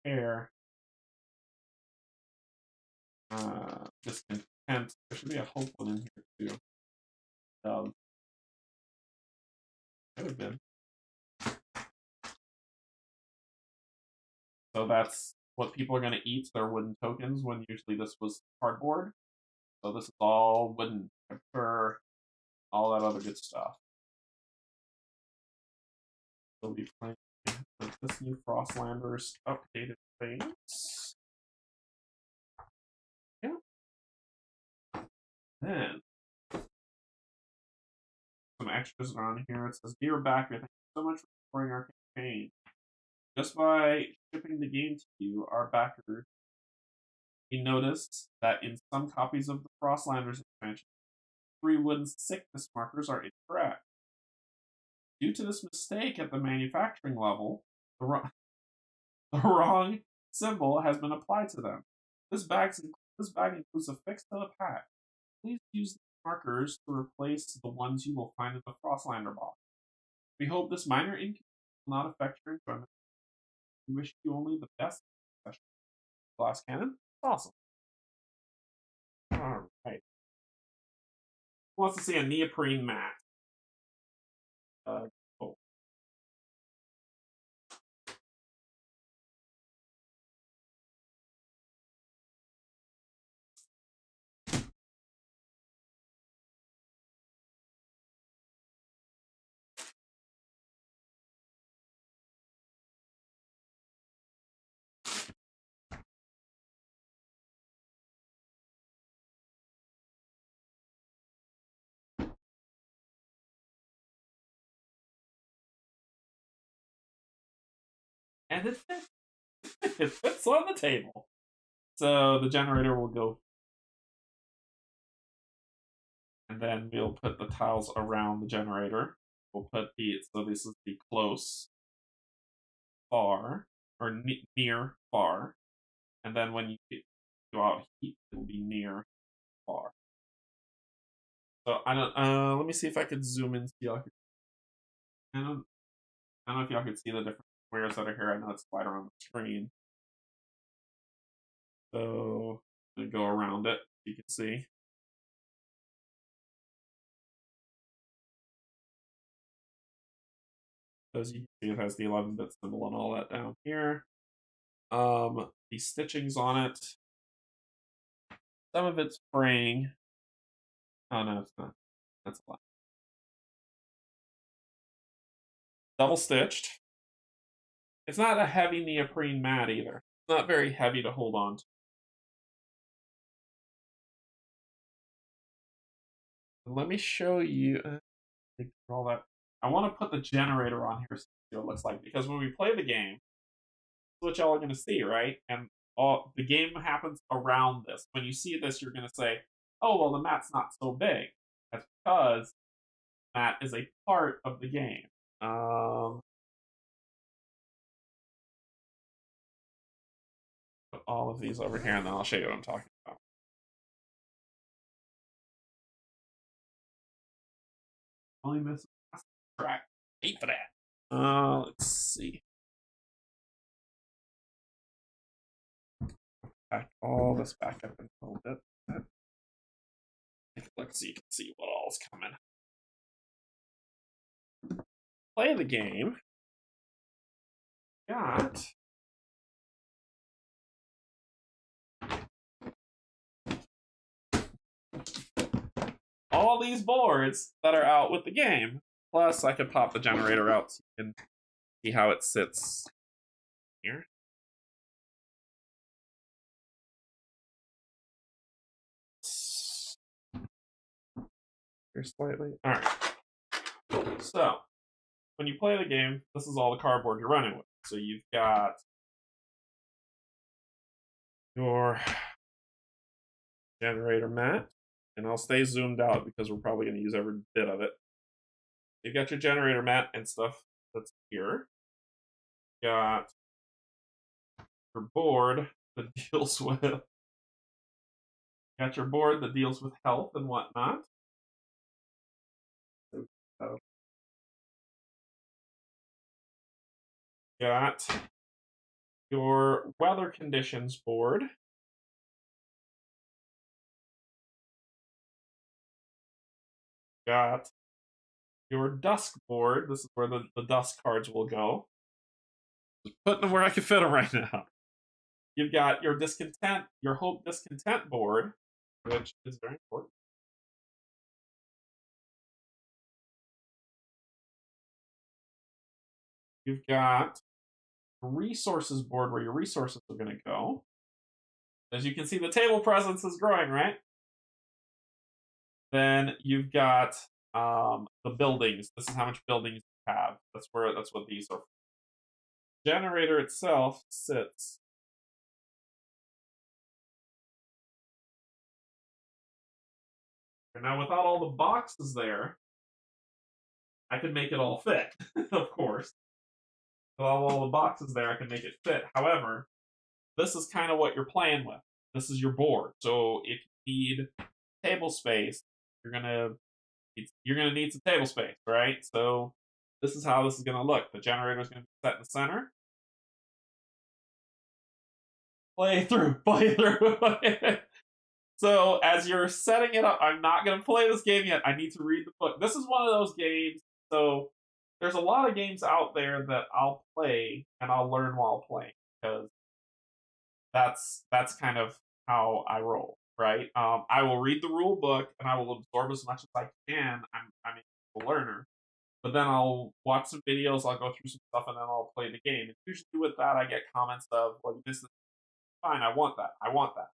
Here. Discontent. There should be a hope one in here too. Could have been. So that's what people are going to eat. Their wooden tokens when usually this was cardboard. So this is all wooden, temperature, all that other good stuff. We'll be playing with this new Frostlander's updated things. Yeah. Then some extras are on here. It says, "Dear backer, thank you so much for supporting our campaign. Just by shipping the game to you, our backers, we noticed that in some copies of the Frostlanders expansion, 3 wooden sickness markers are incorrect. Due to this mistake at the manufacturing level, the wrong symbol has been applied to them. This bag includes a fix to the pack. Please use the markers to replace the ones you will find in the Frostlander box. We hope this minor inconvenience will not affect your enjoyment. We wish you only the best. Glass cannon? Awesome. Alright. Who wants to see a neoprene mat? Cool. And it fits. It fits on the table. So the generator will go. And then we'll put the tiles around the generator. We'll put so this is the close, far, or near, far. And then when you go out heat, it'll be near, far. So I don't, let me see if I could zoom in. I don't know if y'all could see the different squares that are here. I know it's wider on the screen. So I'm gonna go around it, you can see. As you can see, it has the 11-bit symbol and all that down here. The stitchings on it. Some of it's fraying. Oh no, it's not. That's a lot. Double stitched. It's not a heavy neoprene mat either. It's not very heavy to hold on to. Let me show you all that. I want to put the generator on here so you see what it looks like, because when we play the game, this is what y'all are going to see, right? And the game happens around this. When you see this, you're going to say, oh, well, the mat's not so big. That's because the mat is a part of the game. Put all of these over here, and then I'll show you what I'm talking about. Only missing track. Hate for that. Let's see. Back all this back up a little bit. Take a look so you can see what all's coming. Play the game. Got all these boards that are out with the game. Plus, I could pop the generator out so you can see how it sits here. Here slightly. All right. So, when you play the game, this is all the cardboard you're running with. So you've got your generator mat, and I'll stay zoomed out because we're probably going to use every bit of it. You've got your generator mat and stuff that's here. You've got your board that deals with health and whatnot. Got your weather conditions board. Got your dusk board. This is where the dusk cards will go. Just putting them where I can fit them right now. You've got your hope discontent board, which is very important. You've got a resources board where your resources are going to go. As you can see, the table presence is growing, right? Then you've got the buildings. This is how much buildings you have. That's what these are. Generator itself sits now without all the boxes there. I can make it all fit, of course. Without all the boxes there, I can make it fit. However, this is kind of what you're playing with. This is your board. So if you need table space, you're gonna need some table space, right? So this is how this is gonna look. The generator is gonna be set in the center. Play through. So as you're setting it up, I'm not gonna play this game yet. I need to read the book. This is one of those games. So there's a lot of games out there that I'll play and I'll learn while playing, because that's kind of how I roll, right? I will read the rule book and I will absorb as much as I can. I'm a learner, but then I'll watch some videos, I'll go through some stuff, and then I'll play the game. And usually with that, I get comments of, "Well, this is fine. I want that. I want that."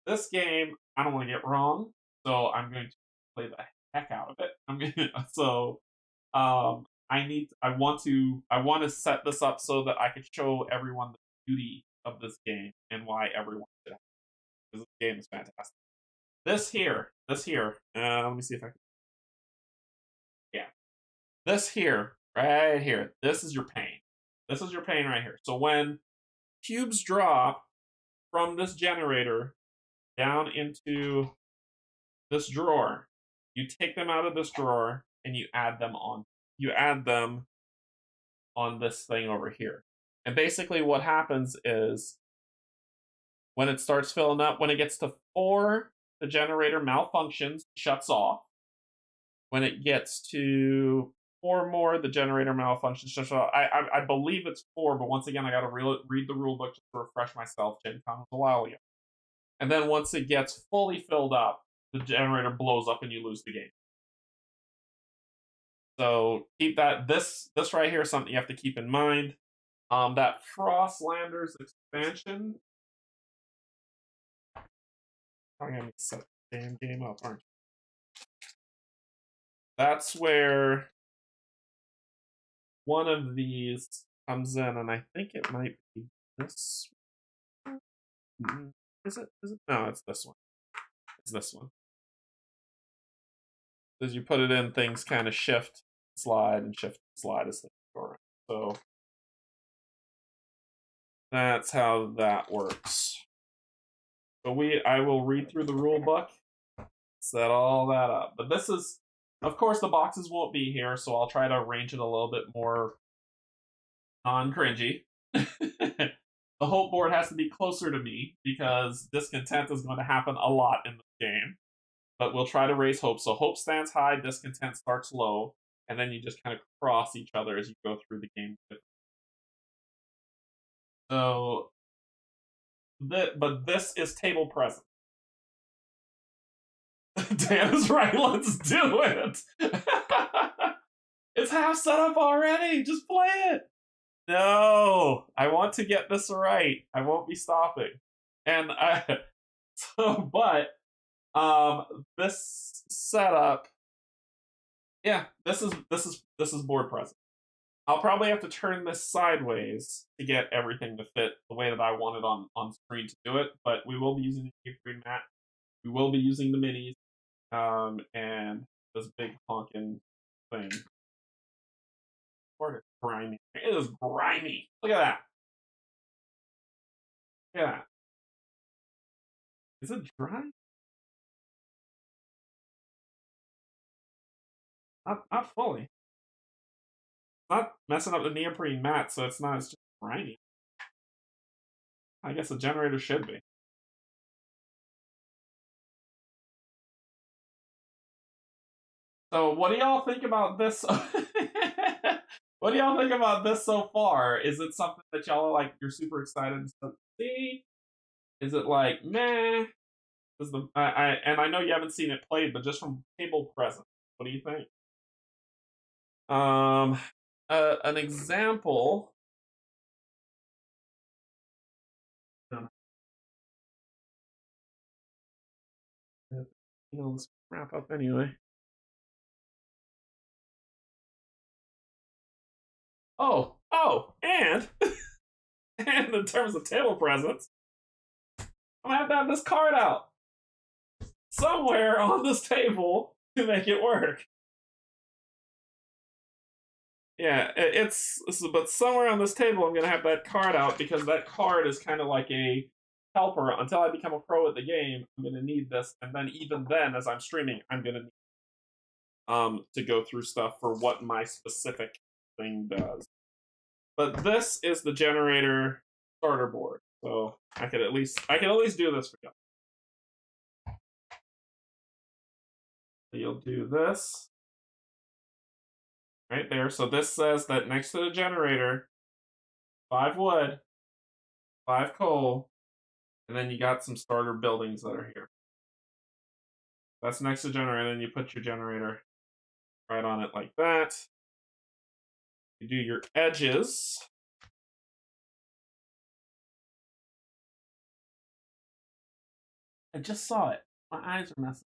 This game, I don't want to get wrong, so I'm going to play the heck out of it. I want to set this up so that I can show everyone the beauty of this game and why everyone should have it, because this game is fantastic. This here, let me see if I can. Yeah, this here, right here. This is your pane. This is your pane right here. So when cubes drop from this generator down into this drawer, you take them out of this drawer and you add them on this thing over here. And basically what happens is when it starts filling up, when it gets to 4, the generator malfunctions, shuts off. When it gets to 4 more. The generator malfunctions. I believe it's 4, but once again, I got to read the rule book just to refresh myself. Gen Con was a while ago. And then once it gets fully filled up, the generator blows up and you lose the game. So keep that. This right here is something you have to keep in mind. That Frostlanders expansion. I'm gonna set the damn game up, aren't you? That's where one of these comes in, and I think it might be this one. Is it? No, it's this one. It's this one. As you put it in, things kind of shift, slide, and shift, slide as things go around. So that's how that works. So I will read through the rule book, set all that up. But this is, of course, the boxes won't be here, so I'll try to arrange it a little bit more non-cringy. The hope board has to be closer to me because discontent is going to happen a lot in the game. But we'll try to raise hope. So hope stands high, discontent starts low, and then you just kind of cross each other as you go through the game. So, but this is table present. Dan is right, let's do it! It's half set up already, just play it! No, I want to get this right. I won't be stopping. And this setup, yeah, this is board present. I'll probably have to turn this sideways to get everything to fit the way that I want it on screen to do it, but we will be using the neoprene mat. We will be using the minis, and this big honking thing. Board is grimy. It is grimy. Look at that. Look at that. Is it dry? Not fully. Not messing up the neoprene mat, so it's just grimy. I guess the generator should be. So what do y'all think about this? What do y'all think about this so far? Is it something that y'all are like, you're super excited to see? Is it like, meh? And I know you haven't seen it played, but just from table present, what do you think? An example. Let's wrap up anyway. And and in terms of table presents, I'm gonna have to have this card out somewhere on this table to make it work. Yeah, but somewhere on this table I'm gonna have that card out because that card is kind of like a helper. Until I become a pro at the game, I'm gonna need this, and then even then, as I'm streaming, I'm gonna need to go through stuff for what my specific thing does. But this is the generator starter board, so I can at least do this for you. So you'll do this right there. So this says that next to the generator, 5 wood, 5 coal, and then you got some starter buildings that are here. That's next to the generator, and then you put your generator right on it like that. You do your edges. I just saw it. My eyes are messing.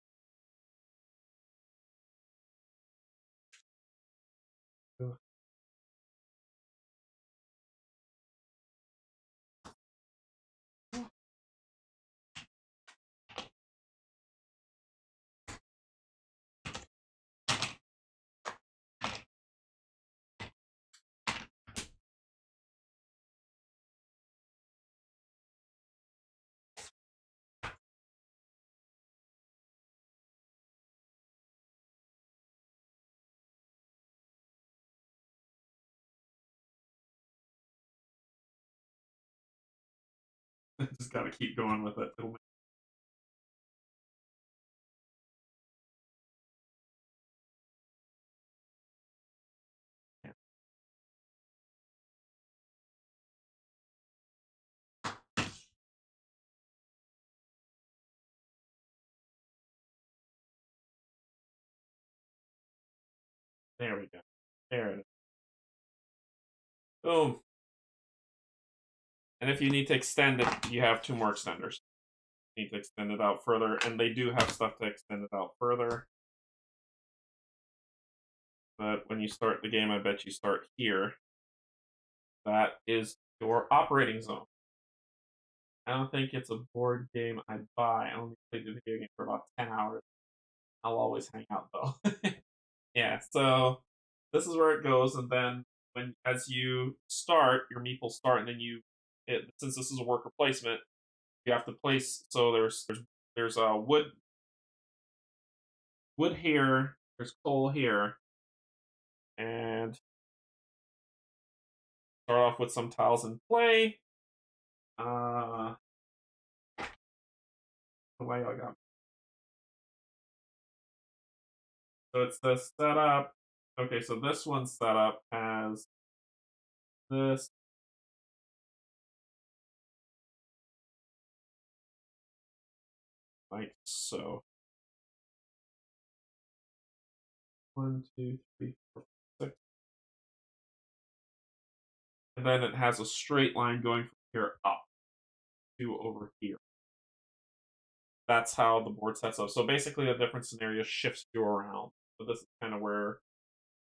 Just gotta keep going with it. There we go. There it is. Boom. And if you need to extend it, you have 2 more extenders. You need to extend it out further, and they do have stuff to extend it out further. But when you start the game, I bet you start here. That is your operating zone. I don't think it's a board game I'd buy. I only played the video game for about 10 hours. I'll always hang out though. Yeah, so this is where it goes, and then as you start, your meeples start, and then since this is a worker placement, you have to place. So there's wood here, there's coal here, and start off with some tiles in play. The way I got. So it's the setup. Okay, so this one's setup has this. Like so. 1, 2, 3, 4, 6. And then it has a straight line going from here up to over here. That's how the board sets up. So basically, the different scenarios shifts you around. So this is kind of where it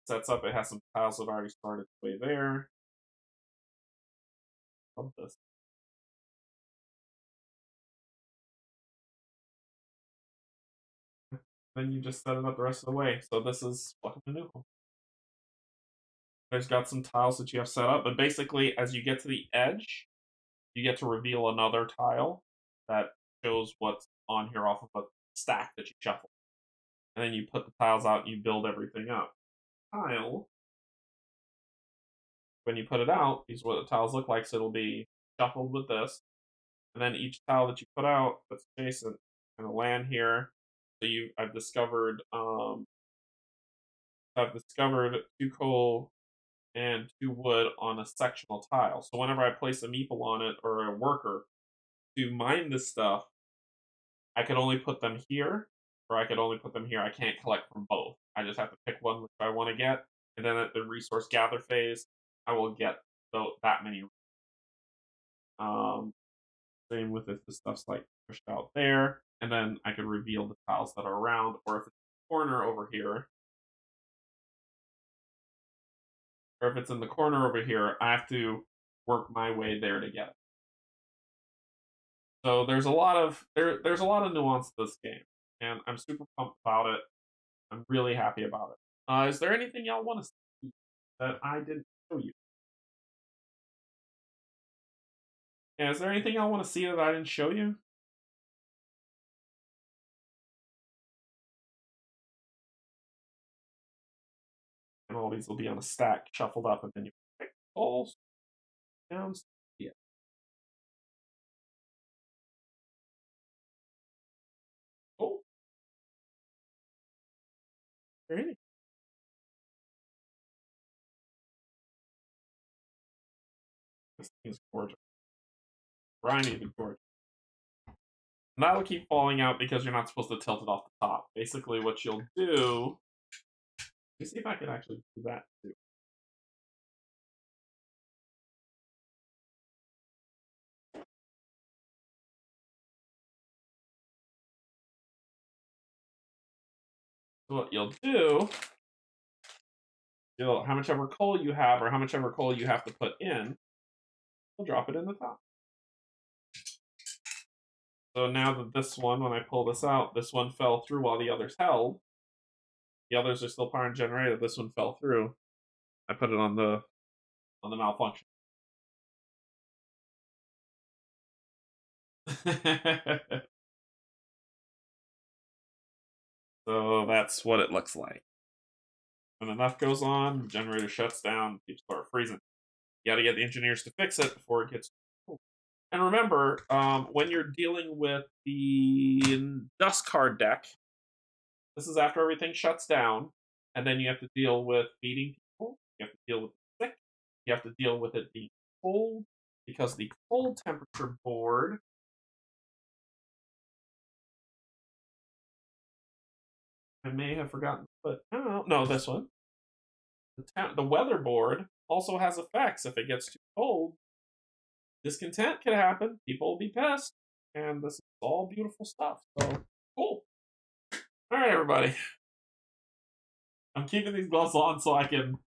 sets up. It has some tiles that already started way there. Love this. Then you just set it up the rest of the way. So this is welcome to New Home. There's got some tiles that you have set up, but basically, as you get to the edge, you get to reveal another tile that shows what's on here off of a stack that you shuffle. And then you put the tiles out and you build everything up. Tile, when you put it out, these are what the tiles look like. So it'll be shuffled with this. And then each tile that you put out that's adjacent going to land here. So I've discovered 2 coal and 2 wood on a sectional tile. So whenever I place a meeple on it or a worker to mine this stuff, I could only put them here, or I could only put them here. I can't collect from both. I just have to pick one which I want to get, and then at the resource gather phase, I will get that many. Same with if the stuff's like pushed out there, and then I could reveal the tiles that are around, or if it's in the corner over here, or if it's in the corner over here, I have to work my way there to get it. So there's a lot of nuance to this game, and I'm super pumped about it. I'm really happy about it. Is there anything y'all want to see that I didn't show you? Yeah, is there anything y'all want to see that I didn't show you? And all these will be on a stack, shuffled up, and then you pick balls down. Yeah. Oh, very. This thing is gorgeous. Grimy but gorgeous. And that'll keep falling out because you're not supposed to tilt it off the top. Basically, what you'll do. Let me see if I can actually do that too. So what you'll do, how much ever coal you have, or how much ever coal you have to put in, you'll drop it in the top. So now that this one, when I pull this out, this one fell through while the others held. The others are still power generated. This one fell through. I put it on the malfunction. So that's what it looks like. When enough goes on, the generator shuts down, people start freezing. You got to get the engineers to fix it before it gets cold. And remember, when you're dealing with the dust card deck, this is after everything shuts down, and then you have to deal with feeding people. You have to deal with the sick. You have to deal with it being cold, because the cold temperature board I may have forgotten to put. No, this one. The weatherboard also has effects. If it gets too cold, discontent can happen. People will be pissed, and this is all beautiful stuff. So cool. All right, everybody. I'm keeping these gloves on so I can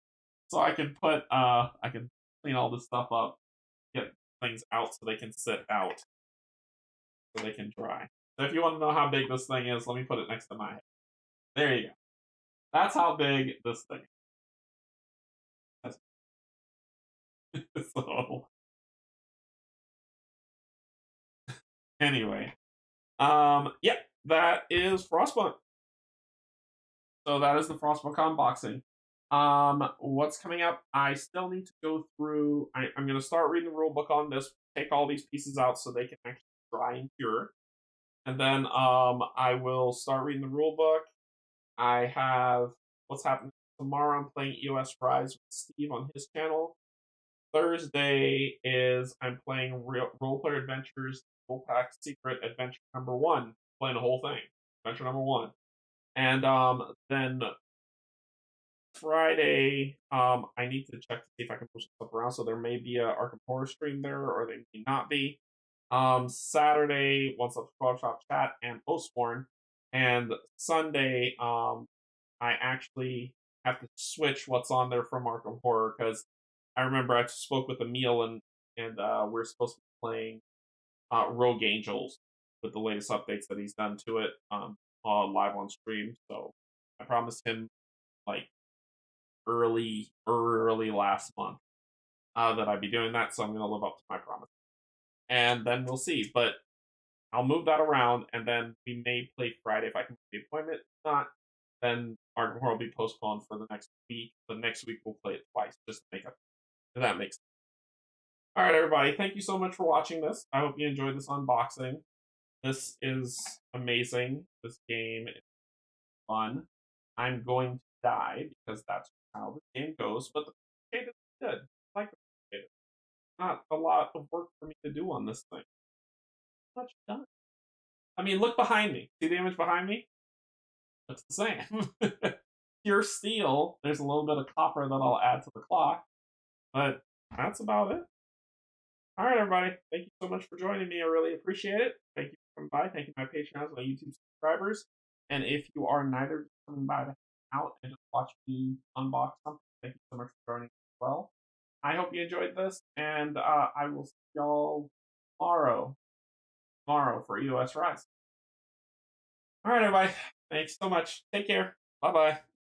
put I can clean all this stuff up, get things out so they can sit out, so they can dry. So if you want to know how big this thing is, let me put it next to my head. There you go. That's how big this thing is. So anyway, yeah, that is Frostpunk. So that is the Frostpunk unboxing. What's coming up? I still need to go through. I'm going to start reading the rule book on this. Take all these pieces out so they can actually dry and cure, and then I will start reading the rule book. I have what's happening tomorrow. I'm playing EOS Rise with Steve on his channel. Thursday is I'm playing Role Player Adventures Full Pack Secret Adventure number 1. Playing the whole thing. Adventure number 1. And then Friday, I need to check to see if I can push stuff around. So there may be a Arkham Horror stream there, or there may not be. Saturday, One Stop Squad Shop Chat and Postborn. And Sunday, I actually have to switch what's on there from Arkham Horror because I remember I spoke with Emil and we're supposed to be playing Rogue Angels with the latest updates that he's done to it live on stream. So I promised him like early last month that I'd be doing that. So I'm going to live up to my promise, and then we'll see. But I'll move that around, and then we may play Friday if I can make the appointment. If not, then Arkham Horror will be postponed for the next week. The next week we'll play it twice just to make up. If that makes sense. All right, everybody. Thank you so much for watching this. I hope you enjoyed this unboxing. This is amazing. This game is fun. I'm going to die because that's how the game goes, but the game is good. I like the game. Not a lot of work for me to do on this thing. Much done. I mean, look behind me. See the image behind me? Looks the same. Pure steel. There's a little bit of copper that I'll add to the clock, but that's about it. All right, everybody. Thank you so much for joining me. I really appreciate it. Thank you for coming by. Thank you to my Patreons, my YouTube subscribers. And if you are neither coming by to hang out and just watch me unbox something, thank you so much for joining as well. I hope you enjoyed this, and I will see y'all tomorrow for EOS Rise. All right, everybody. Thanks so much. Take care. Bye-bye.